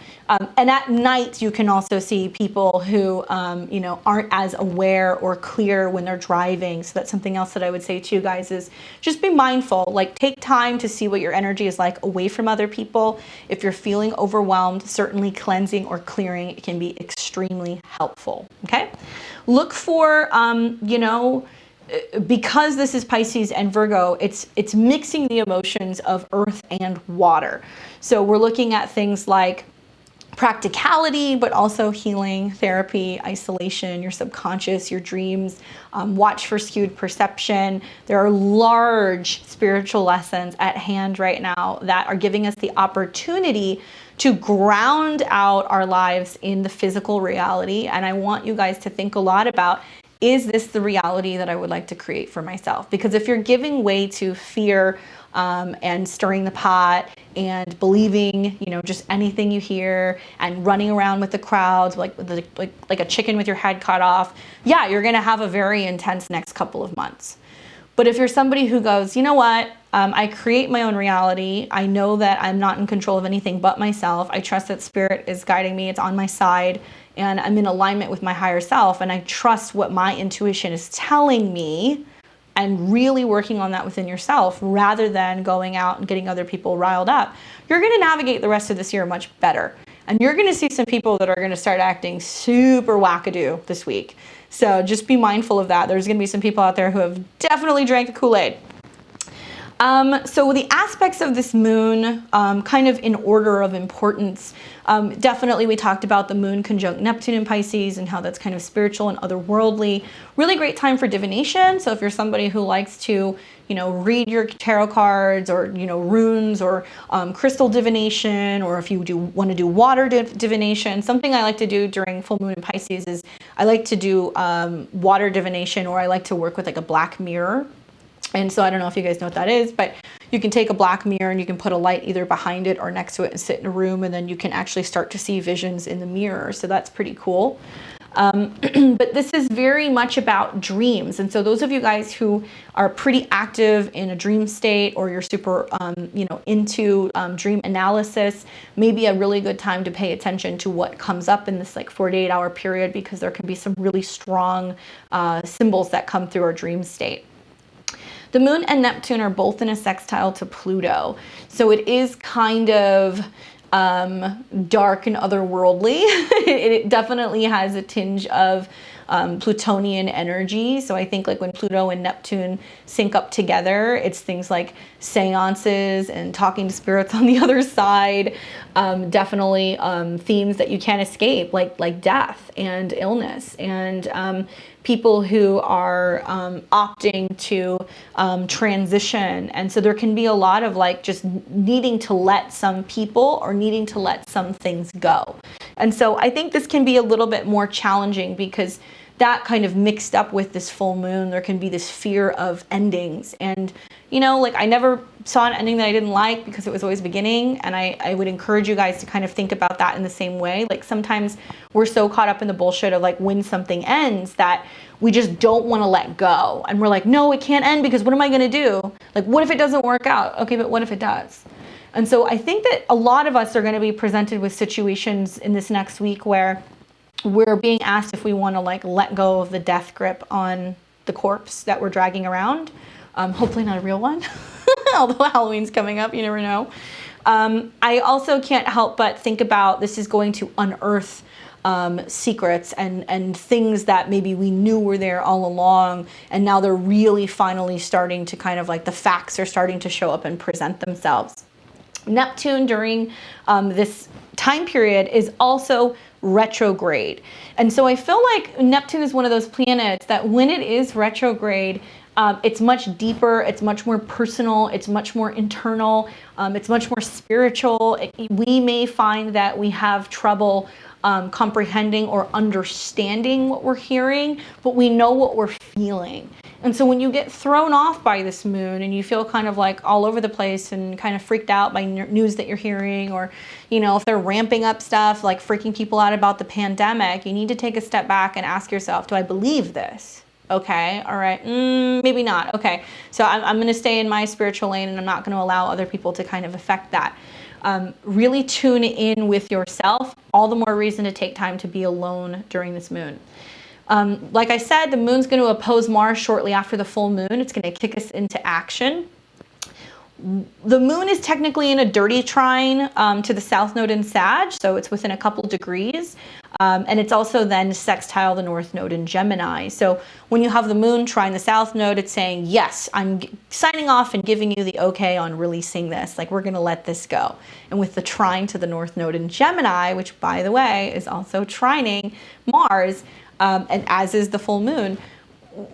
And at night, you can also see people who, aren't as aware or clear when they're driving. So that's something else that I would say to you guys is just be mindful. Like, take time to see what your energy is like away from other people. If you're feeling overwhelmed, certainly cleansing or clearing, it can be extremely helpful. Okay. Look for, because this is Pisces and Virgo, it's mixing the emotions of earth and water. So we're looking at things like practicality, but also healing, therapy, isolation, your subconscious, your dreams. Watch for skewed perception. There are large spiritual lessons at hand right now that are giving us the opportunity to ground out our lives in the physical reality. And I want you guys to think a lot about, is this the reality that I would like to create for myself? Because if you're giving way to fear and stirring the pot and believing, you know, just anything you hear and running around with the crowds like a chicken with your head cut off, yeah, you're going to have a very intense next couple of months. But if you're somebody who goes, you know what, I create my own reality. I know that I'm not in control of anything but myself. I trust that spirit is guiding me. It's on my side and I'm in alignment with my higher self. And I trust what my intuition is telling me, and really working on that within yourself rather than going out and getting other people riled up. You're going to navigate the rest of this year much better. And you're going to see some people that are going to start acting super wackadoo this week. So just be mindful of that. There's going to be some people out there who have definitely drank the Kool-Aid. So the aspects of this moon, kind of in order of importance, definitely we talked about the moon conjunct Neptune in Pisces and how that's kind of spiritual and otherworldly. Really great time for divination. So if you're somebody who likes to, you know, read your tarot cards or, you know, runes or crystal divination, or if you want to do water divination, something I like to do during full moon in Pisces is I like to do water divination, or I like to work with like a black mirror. And so I don't know if you guys know what that is, but you can take a black mirror and you can put a light either behind it or next to it and sit in a room, and then you can actually start to see visions in the mirror. So that's pretty cool. But this is very much about dreams. And so those of you guys who are pretty active in a dream state, or you're super, you know, into dream analysis, maybe a really good time to pay attention to what comes up in this like 48 hour period, because there can be some really strong symbols that come through our dream state. The moon and Neptune are both in a sextile to Pluto. So it is kind of dark and otherworldly. It definitely has a tinge of Plutonian energy. So I think like when Pluto and Neptune sync up together, it's things like seances and talking to spirits on the other side. Definitely themes that you can't escape, like death and illness, and people who are opting to transition. And so there can be a lot of like just needing to let some people or needing to let some things go. And so I think this can be a little bit more challenging, because that kind of mixed up with this full moon, there can be this fear of endings. And, you know, like I never saw an ending that I didn't like, because it was always beginning. And I would encourage you guys to kind of think about that in the same way. Like sometimes we're so caught up in the bullshit of like when something ends that we just don't want to let go. And we're like, no, it can't end, because what am I going to do? Like, what if it doesn't work out? Okay, but what if it does? And so I think that a lot of us are going to be presented with situations in this next week where we're being asked if we want to like let go of the death grip on the corpse that we're dragging around. Hopefully not a real one, although Halloween's coming up, you never know. I also can't help but think about this is going to unearth secrets and things that maybe we knew were there all along, and now they're really finally starting to kind of like the facts are starting to show up and present themselves. Neptune during this time period is also retrograde. And so I feel like Neptune is one of those planets that when it is retrograde, it's much deeper, it's much more personal, it's much more internal, it's much more spiritual. We may find that we have trouble comprehending or understanding what we're hearing, but we know what we're feeling. And so when you get thrown off by this moon and you feel kind of like all over the place and kind of freaked out by news that you're hearing, or, you know, if they're ramping up stuff like freaking people out about the pandemic, you need to take a step back and ask yourself, do I believe this? Okay, all right, maybe not. Okay, so I'm going to stay in my spiritual lane, and I'm not going to allow other people to kind of affect that. Really tune in with yourself. All the more reason to take time to be alone during this moon. Like I said, the moon's going to oppose Mars shortly after the full moon. It's going to kick us into action. The moon is technically in a dirty trine to the south node in Sag, so it's within a couple degrees. And it's also then sextile the north node in Gemini. So when you have the moon trine the south node, it's saying, yes, I'm signing off and giving you the okay on releasing this. Like, we're going to let this go. And with the trine to the north node in Gemini, which, by the way, is also trining Mars, and as is the full moon,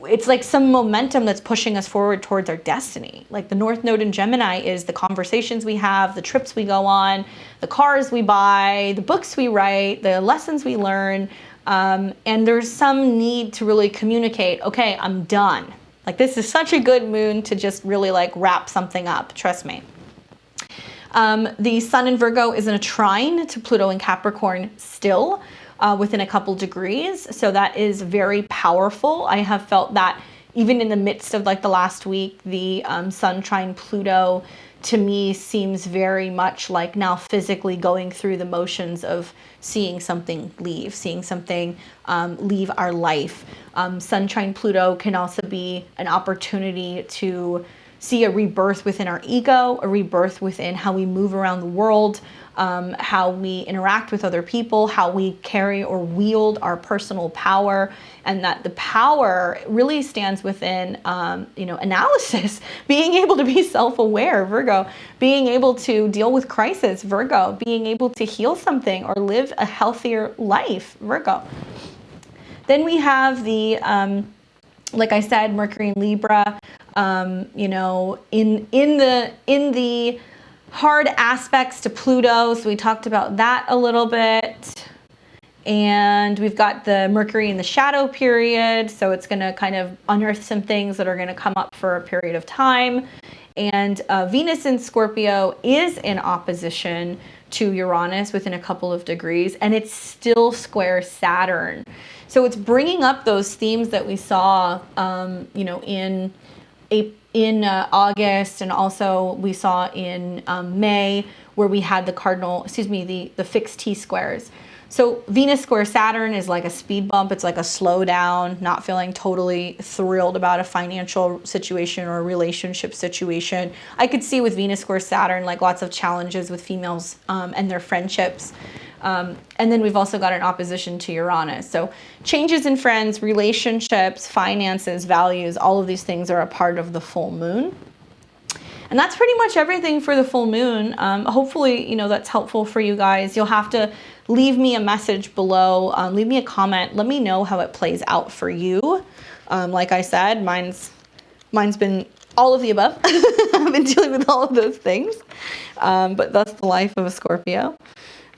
it's like some momentum that's pushing us forward towards our destiny. Like the North Node in Gemini is the conversations we have, the trips we go on, the cars we buy, the books we write, the lessons we learn. And there's some need to really communicate, okay, I'm done. Like this is such a good moon to just really like wrap something up, trust me. The Sun in Virgo is in a trine to Pluto in Capricorn still. Within a couple degrees. So that is very powerful. I have felt that even in the midst of like the last week, the Sun trine Pluto to me seems very much like now physically going through the motions of seeing something leave, seeing something leave our life. Sun trine Pluto can also be an opportunity to see a rebirth within our ego, a rebirth within how we move around the world, how we interact with other people, how we carry or wield our personal power, and that the power really stands within, analysis, being able to be self-aware, Virgo, being able to deal with crisis, Virgo, being able to heal something or live a healthier life, Virgo. Then we have the, like I said, Mercury in Libra, in the hard aspects to Pluto. So we talked about that a little bit. And we've got the Mercury in the shadow period. So it's going to kind of unearth some things that are going to come up for a period of time. And Venus in Scorpio is in opposition to Uranus within a couple of degrees, and it's still square Saturn. So it's bringing up those themes that we saw, in August, and also we saw in May, where we had the fixed T-squares. So Venus square Saturn is like a speed bump. It's like a slowdown, not feeling totally thrilled about a financial situation or a relationship situation. I could see with Venus square Saturn, like lots of challenges with females and their friendships. And then we've also got an opposition to Uranus. So changes in friends, relationships, finances, values, all of these things are a part of the full moon. And that's pretty much everything for the full moon. Hopefully, that's helpful for you guys. You'll have to leave me a message below. Leave me a comment. Let me know how it plays out for you. Like I said, mine's been all of the above. I've been dealing with all of those things. But that's the life of a Scorpio.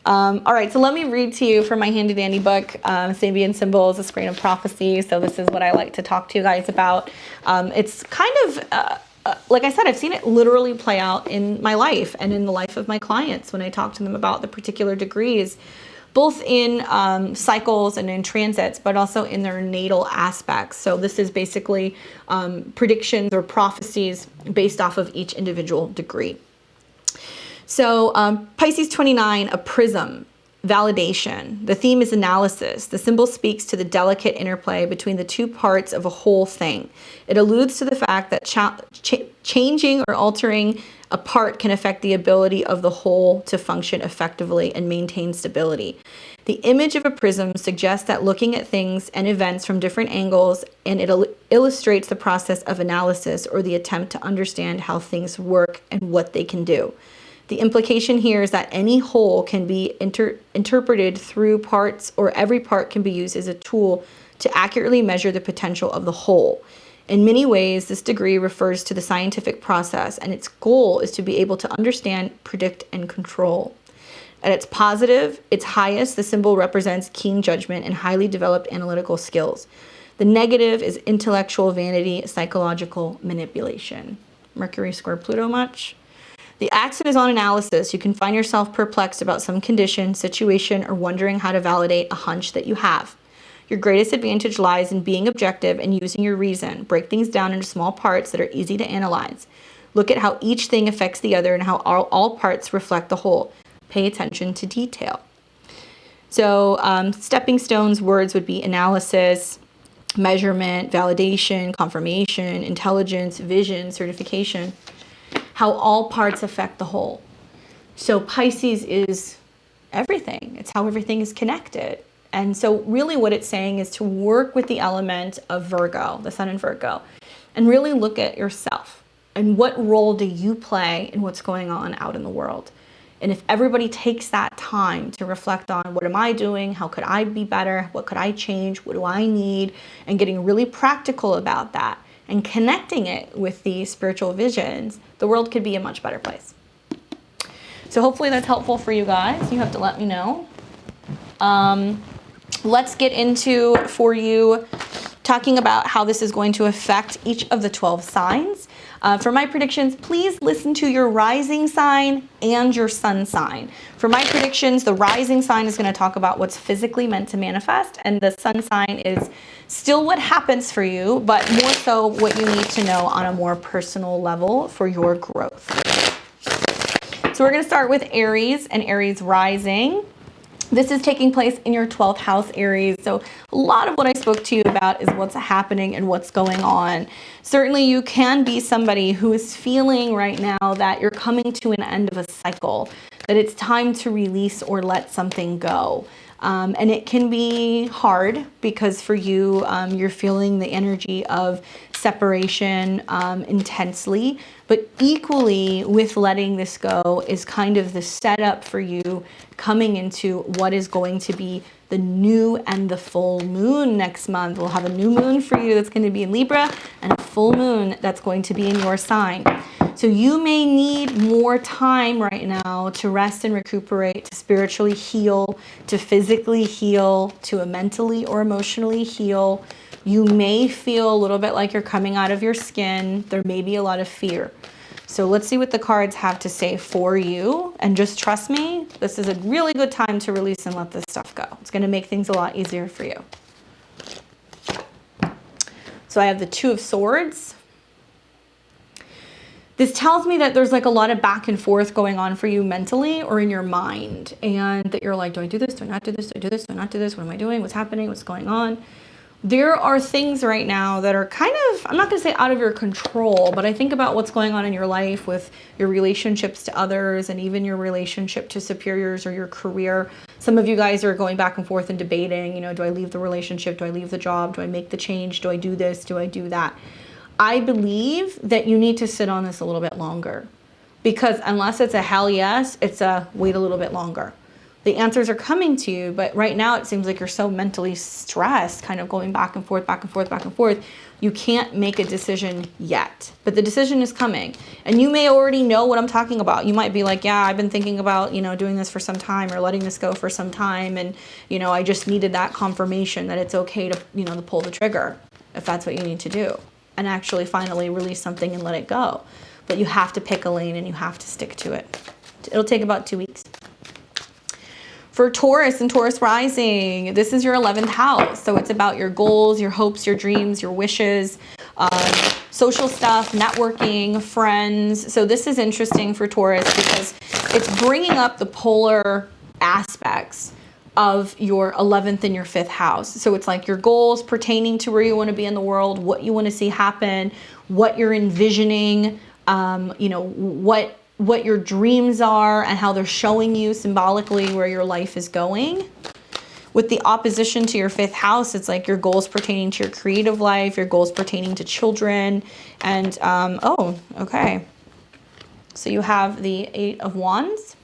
All right, so let me read to you from my handy dandy book, Sabian Symbols, A Screen of Prophecy. So this is what I like to talk to you guys about. It's kind of, like I said, I've seen it literally play out in my life and in the life of my clients when I talk to them about the particular degrees, both in cycles and in transits, but also in their natal aspects. So this is basically predictions or prophecies based off of each individual degree. So Pisces 29, a prism, validation. The theme is analysis. The symbol speaks to the delicate interplay between the two parts of a whole thing. It alludes to the fact that changing or altering a part can affect the ability of the whole to function effectively and maintain stability. The image of a prism suggests that looking at things and events from different angles, and it illustrates the process of analysis or the attempt to understand how things work and what they can do. The implication here is that any whole can be interpreted through parts, or every part can be used as a tool to accurately measure the potential of the whole. In many ways, this degree refers to the scientific process, and its goal is to be able to understand, predict, and control. At its positive, its highest, the symbol represents keen judgment and highly developed analytical skills. The negative is intellectual vanity, psychological manipulation. Mercury square Pluto much? The accent is on analysis. You can find yourself perplexed about some condition, situation, or wondering how to validate a hunch that you have. Your greatest advantage lies in being objective and using your reason. Break things down into small parts that are easy to analyze. Look at how each thing affects the other and how all parts reflect the whole. Pay attention to detail. So stepping stones words would be analysis, measurement, validation, confirmation, intelligence, vision, certification. How all parts affect the whole. So Pisces is everything. It's how everything is connected. And so really what it's saying is to work with the element of Virgo, the sun in Virgo, and really look at yourself and what role do you play in what's going on out in the world. And if everybody takes that time to reflect on what am I doing? How could I be better? What could I change? What do I need? And getting really practical about that and connecting it with these spiritual visions, the world could be a much better place. So hopefully that's helpful for you guys. You have to let me know. Let's get into, for you, talking about how this is going to affect each of the 12 signs. For my predictions, please listen to your rising sign and your sun sign. For my predictions, the rising sign is going to talk about what's physically meant to manifest, and the sun sign is still what happens for you, but more so what you need to know on a more personal level for your growth. So we're going to start with Aries and Aries rising. This is taking place in your 12th house, Aries. So a lot of what I spoke to you about is what's happening and what's going on. Certainly you can be somebody who is feeling right now that you're coming to an end of a cycle, that it's time to release or let something go. And it can be hard because for you, you're feeling the energy of separation intensely, but equally with letting this go is kind of the setup for you coming into what is going to be the new and the full moon next month. We'll have a new moon for you that's going to be in Libra and a full moon that's going to be in your sign. So you may need more time right now to rest and recuperate, to spiritually heal, to physically heal, to mentally or emotionally heal. You may feel a little bit like you're coming out of your skin. There may be a lot of fear. So let's see what the cards have to say for you. And just trust me, this is a really good time to release and let this stuff go. It's going to make things a lot easier for you. So I have the Two of Swords. This tells me that there's like a lot of back and forth going on for you mentally or in your mind. And that you're like, do I do this? Do I not do this? Do I do this? Do I not do this? What am I doing? What's happening? What's going on? There are things right now that are kind of, I'm not going to say out of your control, but I think about what's going on in your life with your relationships to others and even your relationship to superiors or your career. Some of you guys are going back and forth and debating, you know, do I leave the relationship? Do I leave the job? Do I make the change? Do I do this? Do I do that? I believe that you need to sit on this a little bit longer, because unless it's a hell yes, it's a wait a little bit longer. The answers are coming to you, but right now it seems like you're so mentally stressed, kind of going back and forth, back and forth, back and forth. You can't make a decision yet, but the decision is coming. And you may already know what I'm talking about. You might be like, yeah, I've been thinking about, you know, doing this for some time or letting this go for some time. And, you know, I just needed that confirmation that it's okay to, you know, to pull the trigger if that's what you need to do and actually finally release something and let it go. But you have to pick a lane and you have to stick to it. It'll take about 2 weeks. For Taurus and Taurus rising, this is your 11th house. So it's about your goals, your hopes, your dreams, your wishes, social stuff, networking, friends. So this is interesting for Taurus because it's bringing up the polar aspects of your 11th and your 5th house. So it's like your goals pertaining to where you want to be in the world, what you want to see happen, what you're envisioning, you know, what your dreams are and how they're showing you symbolically where your life is going. With the opposition to your 5th house, it's like your goals pertaining to your creative life, your goals pertaining to children. And, oh, okay. So you have the 8 of Wands.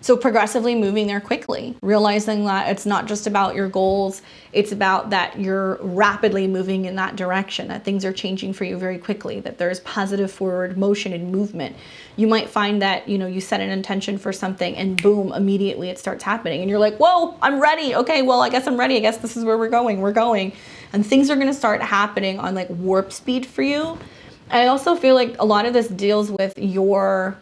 So progressively moving there quickly, realizing that it's not just about your goals, it's about that you're rapidly moving in that direction, that things are changing for you very quickly, that there's positive forward motion and movement. You might find that, you know, you set an intention for something and boom, immediately it starts happening. And you're like, whoa, I'm ready. Okay, well, I guess I'm ready. I guess this is where we're going. And things are going to start happening on like warp speed for you. I also feel like a lot of this deals with your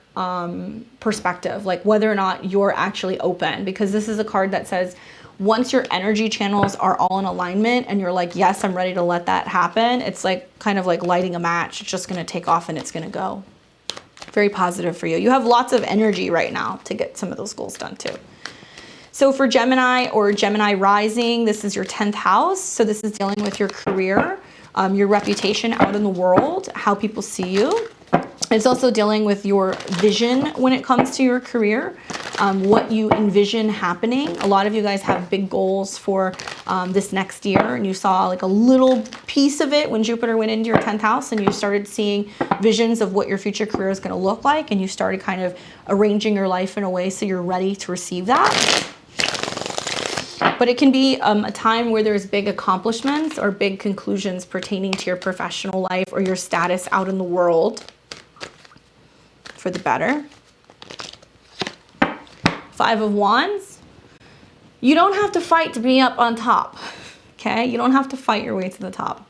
perspective, like whether or not you're actually open, because this is a card that says once your energy channels are all in alignment and you're like, yes, I'm ready to let that happen. It's like kind of like lighting a match. It's just going to take off and it's going to go. Very positive for you. You have lots of energy right now to get some of those goals done too. So for Gemini or Gemini rising, this is your 10th house. So this is dealing with your career, your reputation out in the world, how people see you. It's also dealing with your vision when it comes to your career, what you envision happening. A lot of you guys have big goals for this next year, and you saw like a little piece of it when Jupiter went into your 10th house, and you started seeing visions of what your future career is going to look like, and you started kind of arranging your life in a way so you're ready to receive that. But it can be a time where there's big accomplishments or big conclusions pertaining to your professional life or your status out in the world for the better. 5 of Wands. You don't have to fight to be up on top, okay? You don't have to fight your way to the top.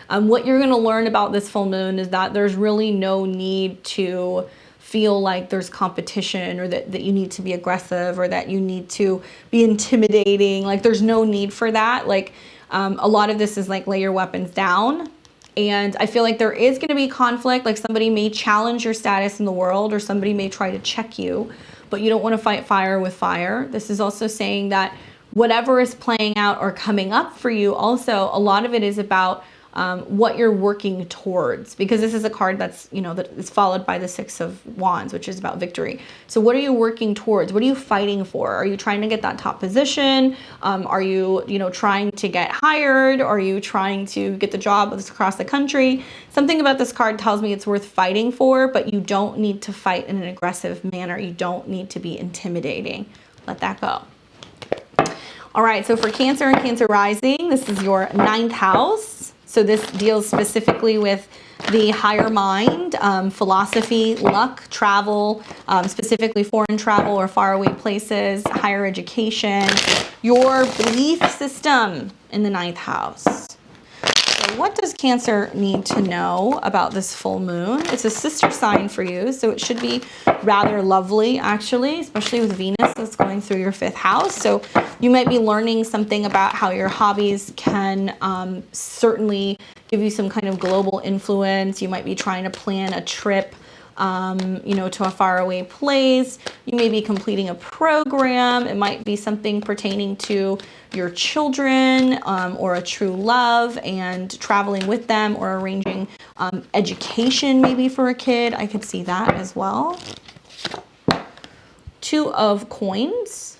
What you're going to learn about this full moon is that there's really no need to feel like there's competition, or that you need to be aggressive, or that you need to be intimidating. Like, there's no need for that. Like, a lot of this is like, lay your weapons down. And I feel like there is going to be conflict. Like, somebody may challenge your status in the world, or somebody may try to check you, but you don't want to fight fire with fire. This is also saying that whatever is playing out or coming up for you, also a lot of it is about what you're working towards, because this is a card that's, you know, that is followed by the 6 of Wands, which is about victory. So what are you working towards? What are you fighting for? Are you trying to get that top position? Are you, you know, trying to get hired? Are you trying to get the job across the country? Something about this card tells me it's worth fighting for, but you don't need to fight in an aggressive manner. You don't need to be intimidating. Let that go. All right, so for Cancer and Cancer rising, this is your 9th house. So this deals specifically with the higher mind, philosophy, luck, travel, specifically foreign travel or faraway places, higher education, your belief system in the 9th house. So what does Cancer need to know about this full moon? It's a sister sign for you, so it should be rather lovely, actually, especially with Venus that's going through your 5th house. So you might be learning something about how your hobbies can certainly give you some kind of global influence. You might be trying to plan a trip, you know, to a faraway place. You may be completing a program. It might be something pertaining to your children, or a true love and traveling with them, or arranging education maybe for a kid. I could see that as well. 2 of Coins.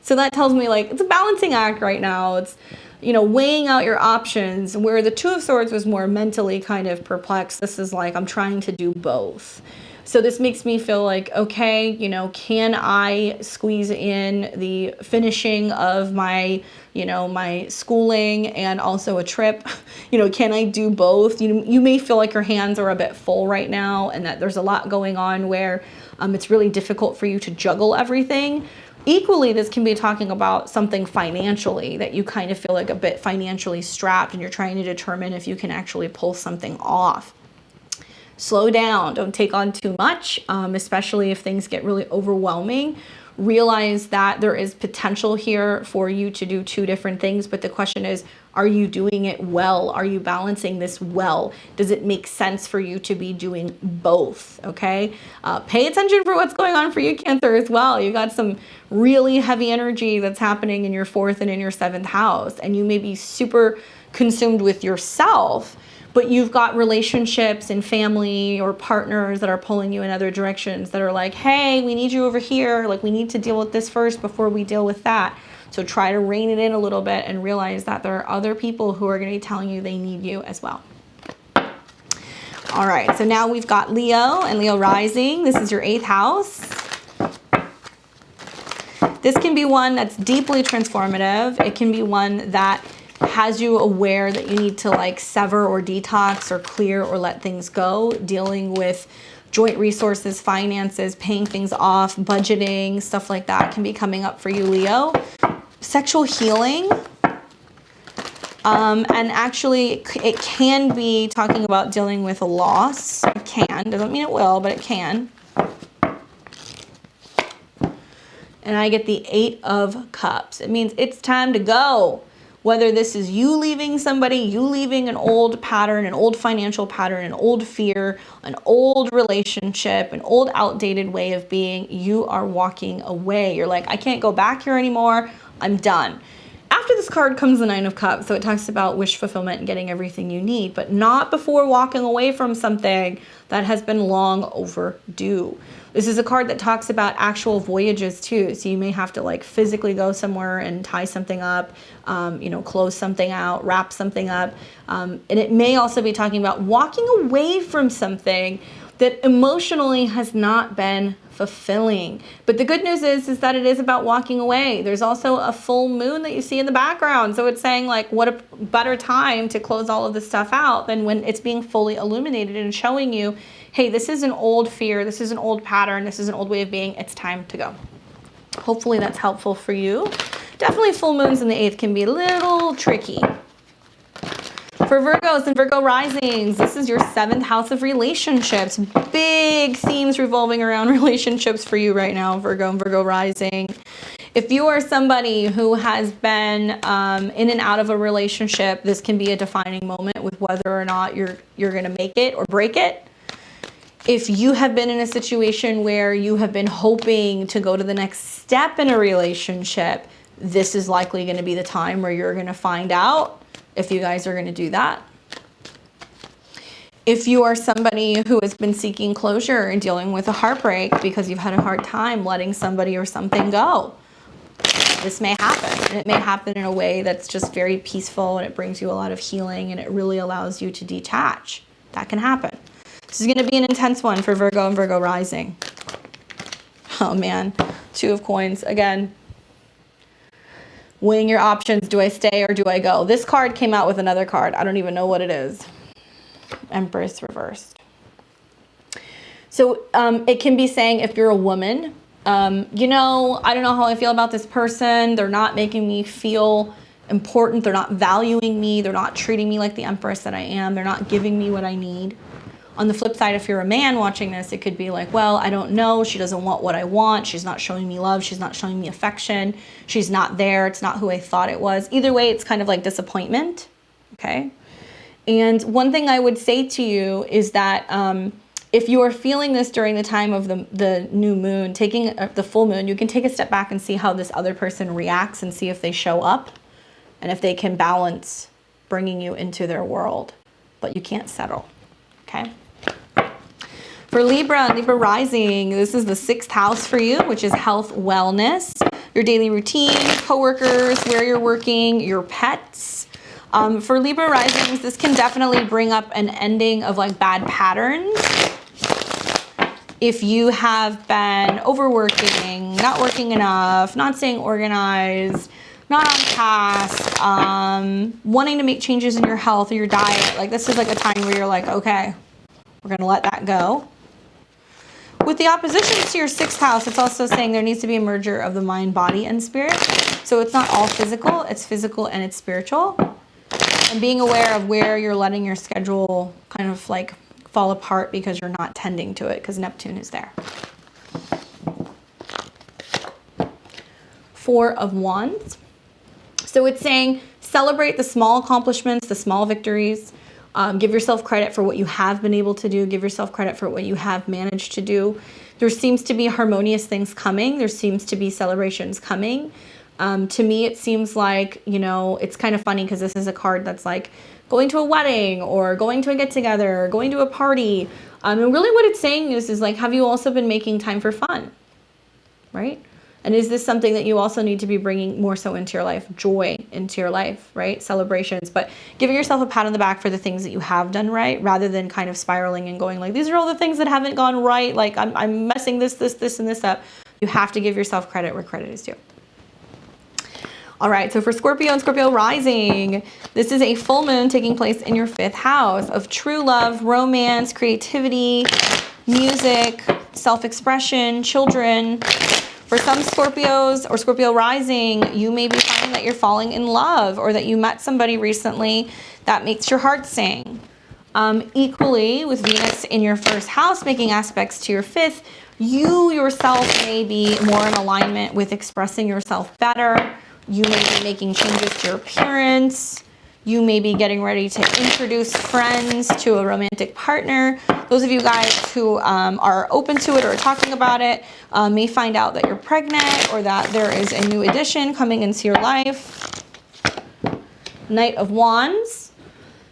So that tells me, like, it's a balancing act right now. It's, you know, weighing out your options, where the 2 of Swords was more mentally kind of perplexed. This is like, I'm trying to do both. So this makes me feel like, okay, you know, can I squeeze in the finishing of my, you know, my schooling and also a trip? You know, can I do both? You may feel like your hands are a bit full right now, and that there's a lot going on where it's really difficult for you to juggle everything. Equally, this can be talking about something financially, that you kind of feel like a bit financially strapped, and you're trying to determine if you can actually pull something off. Slow down. Don't take on too much, especially if things get really overwhelming. Realize that there is potential here for you to do 2 different things, but the question is, are you doing it well? Are you balancing this well? Does it make sense for you to be doing both? Okay. Pay attention for what's going on for you, Cancer, as well. You got some really heavy energy that's happening in your 4th and in your 7th house, and you may be super consumed with yourself, but you've got relationships and family or partners that are pulling you in other directions, that are like, hey, we need you over here. Like, we need to deal with this first before we deal with that. So try to rein it in a little bit and realize that there are other people who are going to be telling you they need you as well. All right, so now we've got Leo and Leo rising. This is your 8th house. This can be one that's deeply transformative. It can be one that has you aware that you need to, like, sever or detox or clear or let things go, dealing with joint resources, finances, paying things off, budgeting, stuff like that can be coming up for you, Leo. Sexual healing. And actually, it can be talking about dealing with a loss. It can. Doesn't mean it will, but it can. And I get the 8 of Cups. It means it's time to go. Whether this is you leaving somebody, you leaving an old pattern, an old financial pattern, an old fear, an old relationship, an old outdated way of being, you are walking away. You're like, I can't go back here anymore. I'm done. After after this card comes the Nine of Cups. So it talks about wish fulfillment and getting everything you need, but not before walking away from something that has been long overdue. This is a card that talks about actual voyages too. So you may have to like physically go somewhere and tie something up, you know, close something out, wrap something up. And it may also be talking about walking away from something that emotionally has not been fulfilling. But the good news is that it is about walking away. There's also a full moon that you see in the background. So it's saying like, what a better time to close all of this stuff out than when it's being fully illuminated and showing you, hey, this is an old fear, this is an old pattern, this is an old way of being, it's time to go. Hopefully that's helpful for you. Definitely full moons in the 8th can be a little tricky. For Virgos and Virgo risings, this is your 7th house of relationships. Big themes revolving around relationships for you right now, Virgo and Virgo rising. If you are somebody who has been in and out of a relationship, this can be a defining moment with whether or not you're going to make it or break it. If you have been in a situation where you have been hoping to go to the next step in a relationship, this is likely going to be the time where you're going to find out if you guys are going to do that. If you are somebody who has been seeking closure and dealing with a heartbreak because you've had a hard time letting somebody or something go, this may happen. And it may happen in a way that's just very peaceful and it brings you a lot of healing and it really allows you to detach. That can happen. This is going to be an intense one for Virgo and Virgo rising. Oh man, 2 of Coins again. Weighing your options. Do I stay or do I go? This card came out with another card. I don't even know what it is. Empress reversed. So it can be saying if you're a woman, you know, I don't know how I feel about this person. They're not making me feel important. They're not valuing me. They're not treating me like the Empress that I am. They're not giving me what I need. On the flip side, if you're a man watching this, it could be like, well, I don't know. She doesn't want what I want. She's not showing me love. She's not showing me affection. She's not there. It's not who I thought it was. Either way, it's kind of like disappointment. Okay. And one thing I would say to you is that if you are feeling this during the time of the new moon, taking the full moon, you can take a step back and see how this other person reacts and see if they show up and if they can balance bringing you into their world. But you can't settle. Okay. For Libra and Libra rising, this is the 6th house for you, which is health, wellness, your daily routine, coworkers, where you're working, your pets. For Libra risings, this can definitely bring up an ending of like bad patterns. If you have been overworking, not working enough, not staying organized, not on task, wanting to make changes in your health or your diet, like this is like a time where you're like, okay, we're going to let that go. With the opposition to your 6th house, it's also saying there needs to be a merger of the mind, body, and spirit. So it's not all physical, it's physical and it's spiritual. And being aware of where you're letting your schedule kind of like fall apart because you're not tending to it, because Neptune is there. 4 of Wands. So it's saying celebrate the small accomplishments, the small victories. Give yourself credit for what you have been able to do. Give yourself credit for what you have managed to do. There seems to be harmonious things coming. There seems to be celebrations coming. To me, it seems like, you know, it's kind of funny because this is a card that's like going to a wedding or going to a get-together, or going to a party. And really what it's saying is like, have you also been making time for fun, right? And is this something that you also need to be bringing more so into your life, joy into your life, right? Celebrations, but giving yourself a pat on the back for the things that you have done right, rather than kind of spiraling and going like, these are all the things that haven't gone right. Like I'm messing this, and this up. You have to give yourself credit where credit is due. All right, so for Scorpio and Scorpio rising, this is a full moon taking place in your 5th house of true love, romance, creativity, music, self-expression, children. For some Scorpios or Scorpio rising, you may be finding that you're falling in love or that you met somebody recently that makes your heart sing. Equally, with Venus in your 1st house making aspects to your 5th, you yourself may be more in alignment with expressing yourself better. You may be making changes to your appearance. You may be getting ready to introduce friends to a romantic partner. Those of you guys who are open to it or talking about it may find out that you're pregnant or that there is a new addition coming into your life. Knight of Wands.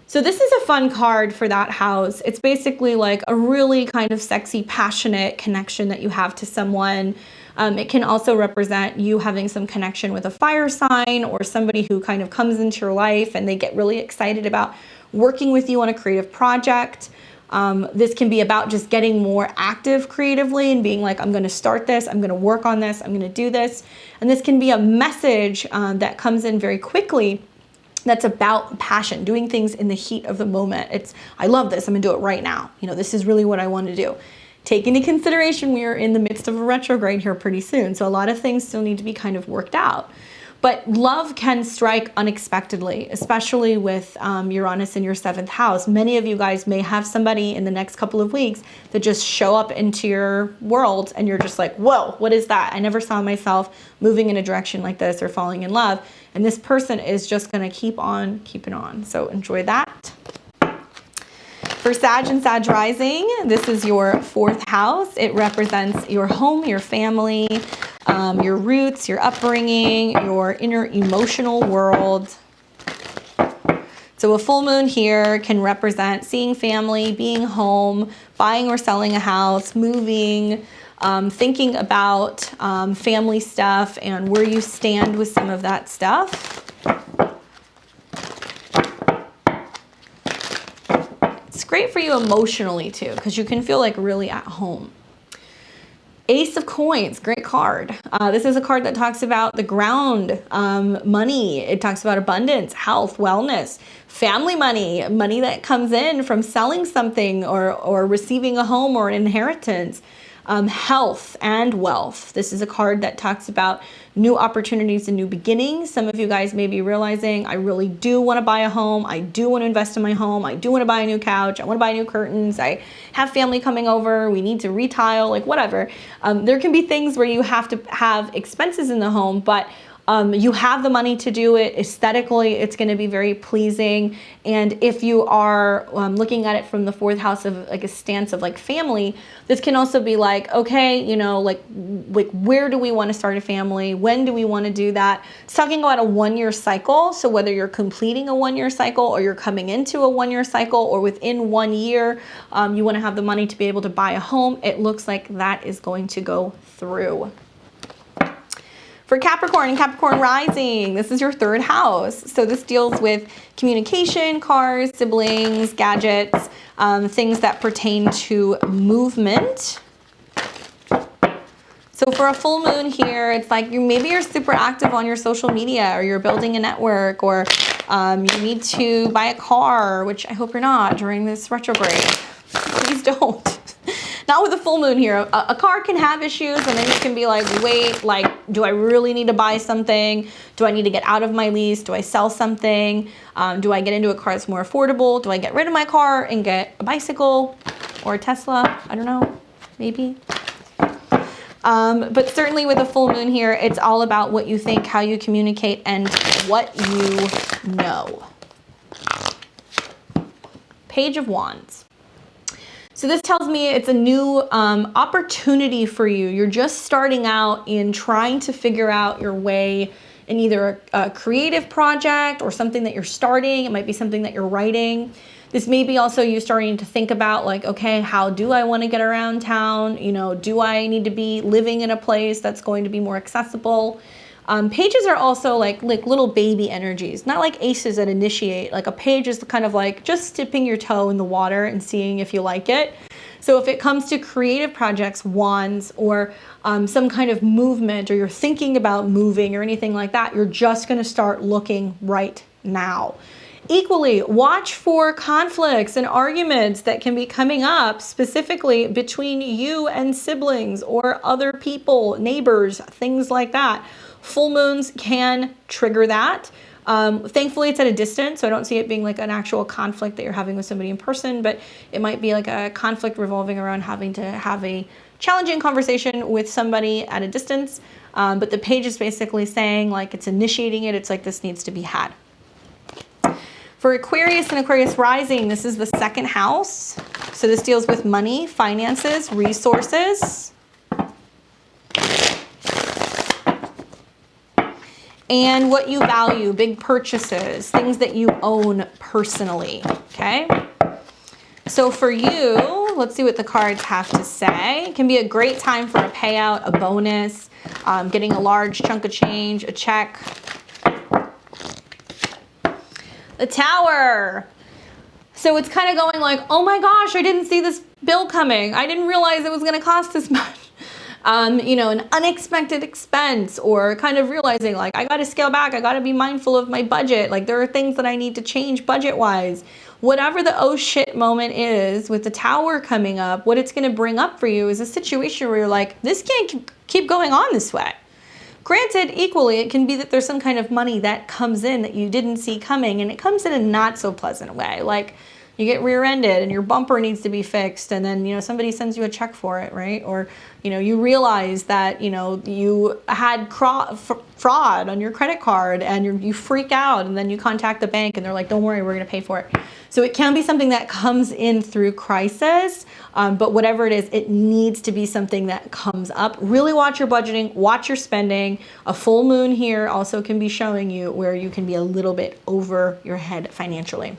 So this is a fun card for that house. It's basically like a really kind of sexy, passionate connection that you have to someone. It can also represent you having some connection with a fire sign or somebody who kind of comes into your life and they get really excited about working with you on a creative project. This can be about just getting more active creatively and being like, I'm going to start this, I'm going to work on this, I'm going to do this. And this can be a message that comes in very quickly that's about passion, doing things in the heat of the moment. I love this, I'm gonna do it right now. You know, this is really what I want to do. Take into consideration we are in the midst of a retrograde here pretty soon, so a lot of things still need to be kind of worked out. But love can strike unexpectedly, especially with Uranus in your 7th house. Many of you guys may have somebody in the next couple of weeks that just show up into your world and you're just like, whoa, what is that? I never saw myself moving in a direction like this or falling in love. And this person is just gonna keep on keeping on. So enjoy that. For Sag and Sag rising, this is your 4th house. It represents your home, your family, your roots, your upbringing, your inner emotional world. So a full moon here can represent seeing family, being home, buying or selling a house, moving, thinking about family stuff and where you stand with some of that stuff. It's great for you emotionally too, because you can feel like really at home. Ace of Coins, great card. This is a card that talks about the ground, money. It talks about abundance, health, wellness, family money, money that comes in from selling something or receiving a home or an inheritance. Health and wealth. This is a card that talks about new opportunities and new beginnings. Some of you guys may be realizing, I really do want to buy a home. I do want to invest in my home. I do want to buy a new couch. I want to buy new curtains. I have family coming over. We need to retile, like whatever. There can be things where you have to have expenses in the home, but you have the money to do it. Aesthetically, it's going to be very pleasing. And if you are looking at it from the 4th house of like a stance of like family, this can also be like, okay, you know, like where do we want to start a family? When do we want to do that? It's talking about a 1-year cycle. So whether you're completing a 1-year cycle or you're coming into a 1-year cycle or within 1 year, you want to have the money to be able to buy a home. It looks like that is going to go through. For Capricorn and Capricorn rising, this is your 3rd house. So this deals with communication, cars, siblings, gadgets, things that pertain to movement. So for a full moon here, it's like maybe you're super active on your social media or you're building a network or you need to buy a car, which I hope you're not during this retrograde. Please don't. Not with a full moon here. A car can have issues and then you can be like, wait, like, do I really need to buy something? Do I need to get out of my lease? Do I sell something? Do I get into a car that's more affordable? Do I get rid of my car and get a bicycle or a Tesla? I don't know, maybe. But certainly with a full moon here, it's all about what you think, how you communicate, and what you know. Page of Wands. So this tells me it's a new opportunity for you. You're just starting out in trying to figure out your way in either a creative project or something that you're starting. It might be something that you're writing. This may be also you starting to think about like, okay, how do I want to get around town? You know, do I need to be living in a place that's going to be more accessible? Pages are also like little baby energies, not like aces that initiate. Like a page is kind of like just dipping your toe in the water and seeing if you like it. So if it comes to creative projects, wands, or some kind of movement, or you're thinking about moving or anything like that, you're just going to start looking right now. Equally, watch for conflicts and arguments that can be coming up specifically between you and siblings or other people, neighbors, things like that. Full moons can trigger that. Thankfully, it's at a distance, so I don't see it being like an actual conflict that you're having with somebody in person, but it might be like a conflict revolving around having to have a challenging conversation with somebody at a distance. But the page is basically saying like it's initiating it. It's like this needs to be had. For Aquarius and Aquarius rising, this is the 2nd house. So this deals with money, finances, resources. and what you value, big purchases, things that you own personally, okay? So for you, let's see what the cards have to say. It can be a great time for a payout, a bonus, getting a large chunk of change, a check. The Tower. So it's kind of going like, oh my gosh, I didn't see this bill coming. I didn't realize it was going to cost this much. You know, an unexpected expense, or kind of realizing like, I got to scale back. I got to be mindful of my budget. Like there are things that I need to change budget wise. Whatever the oh shit moment is with the Tower coming up, what it's going to bring up for you is a situation where you're like, this can't keep going on this way. Granted, equally, it can be that there's some kind of money that comes in that you didn't see coming, and it comes in a not so pleasant way. Like you get rear-ended and your bumper needs to be fixed, and then, you know, somebody sends you a check for it, right? Or, you know, you realize that, you know, you had fraud on your credit card, and you freak out, and then you contact the bank and they're like, don't worry, we're going to pay for it. So it can be something that comes in through crisis, but whatever it is, it needs to be something that comes up. Really watch your budgeting, watch your spending. A full moon here also can be showing you where you can be a little bit over your head financially.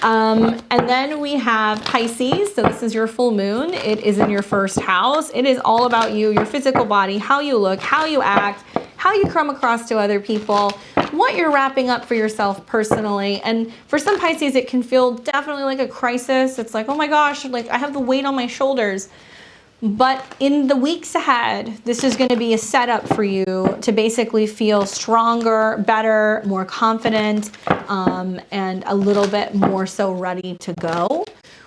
And then we have Pisces. So this is your full moon. It is in your first house. It is all about you, your physical body, how you look, how you act, how you come across to other people, what you're wrapping up for yourself personally. And for some Pisces, it can feel definitely like a crisis. It's like, oh my gosh, like I have the weight on my shoulders. But in the weeks ahead, this is going to be a setup for you to basically feel stronger, better, more confident, and a little bit more so ready to go.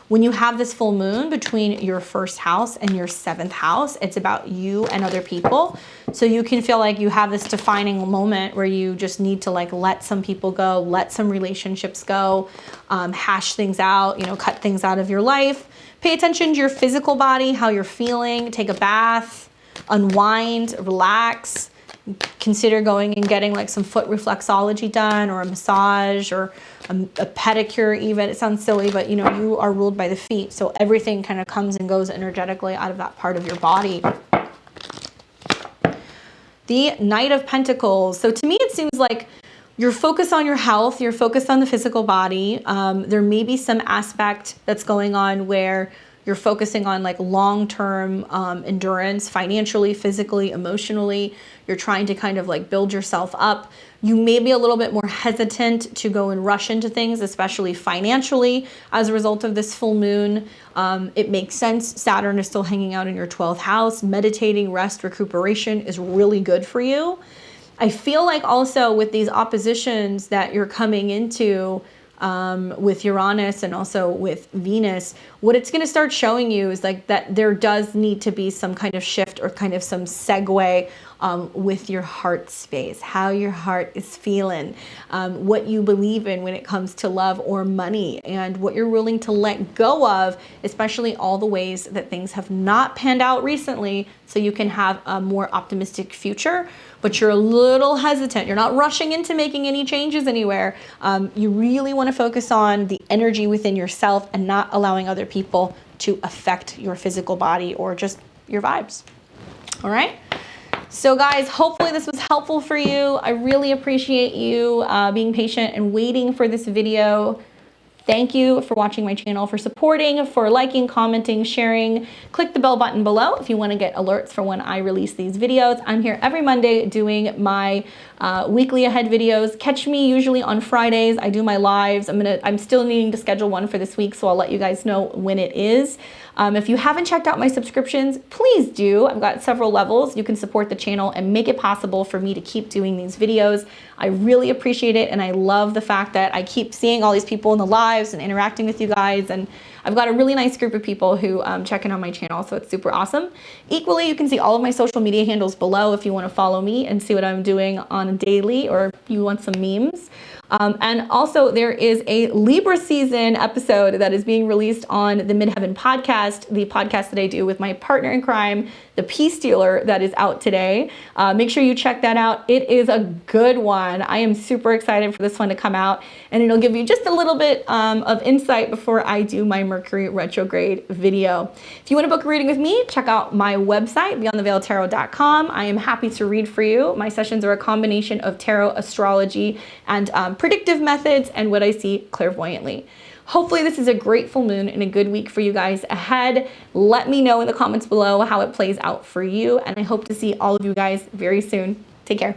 When you have this full moon between your first house and your seventh house, it's about you and other people. So you can feel like you have this defining moment where you just need to like let some people go, let some relationships go, hash things out, you know, cut things out of your life. Pay attention to your physical body, how you're feeling, take a bath, unwind, relax. Consider going and getting like some foot reflexology done, or a massage, or a pedicure even. It sounds silly, but you know, you are ruled by the feet. So everything kind of comes and goes energetically out of that part of your body. The Knight of Pentacles. So to me, it seems like you're focused on your health, you're focused on the physical body. There may be some aspect that's going on where you're focusing on like long-term endurance, financially, physically, emotionally. You're trying to kind of like build yourself up. You may be a little bit more hesitant to go and rush into things, especially financially, as a result of this full moon. It makes sense. Saturn is still hanging out in your 12th house. Meditating, rest, recuperation is really good for you. I feel like also with these oppositions that you're coming into with Uranus and also with Venus, what it's going to start showing you is like that there does need to be some kind of shift or kind of some segue with your heart space, how your heart is feeling, what you believe in when it comes to love or money, and what you're willing to let go of, especially all the ways that things have not panned out recently, so you can have a more optimistic future. But you're a little hesitant. You're not rushing into making any changes anywhere. You really want to focus on the energy within yourself and not allowing other people to affect your physical body or just your vibes. All right. So guys, hopefully this was helpful for you. I really appreciate you being patient and waiting for this video. Thank you for watching my channel, for supporting, for liking, commenting, sharing. Click the bell button below if you want to get alerts for when I release these videos. I'm here every Monday doing my weekly ahead videos. Catch me usually on Fridays. I do my lives. I'm still needing to schedule one for this week, so I'll let you guys know when it is. If you haven't checked out my subscriptions, please do. I've got several levels. You can support the channel and make it possible for me to keep doing these videos. I really appreciate it, and I love the fact that I keep seeing all these people in the lives and interacting with you guys, and I've got a really nice group of people who check in on my channel, so it's super awesome. Equally, you can see all of my social media handles below if you want to follow me and see what I'm doing on a daily, or if you want some memes. And also there is a Libra season episode that is being released on the Midheaven podcast, the podcast that I do with my partner in crime, the Peace Dealer that is out today. Make sure you check that out. It is a good one. I am super excited for this one to come out, and it'll give you just a little bit of insight before I do my Mercury retrograde video. If you want to book a reading with me, check out my website, beyondtheveiledtarot.com. I am happy to read for you. My sessions are a combination of tarot, astrology, and predictive methods, and what I see clairvoyantly. Hopefully this is a great full moon and a good week for you guys ahead. Let me know in the comments below how it plays out for you, and I hope to see all of you guys very soon. Take care.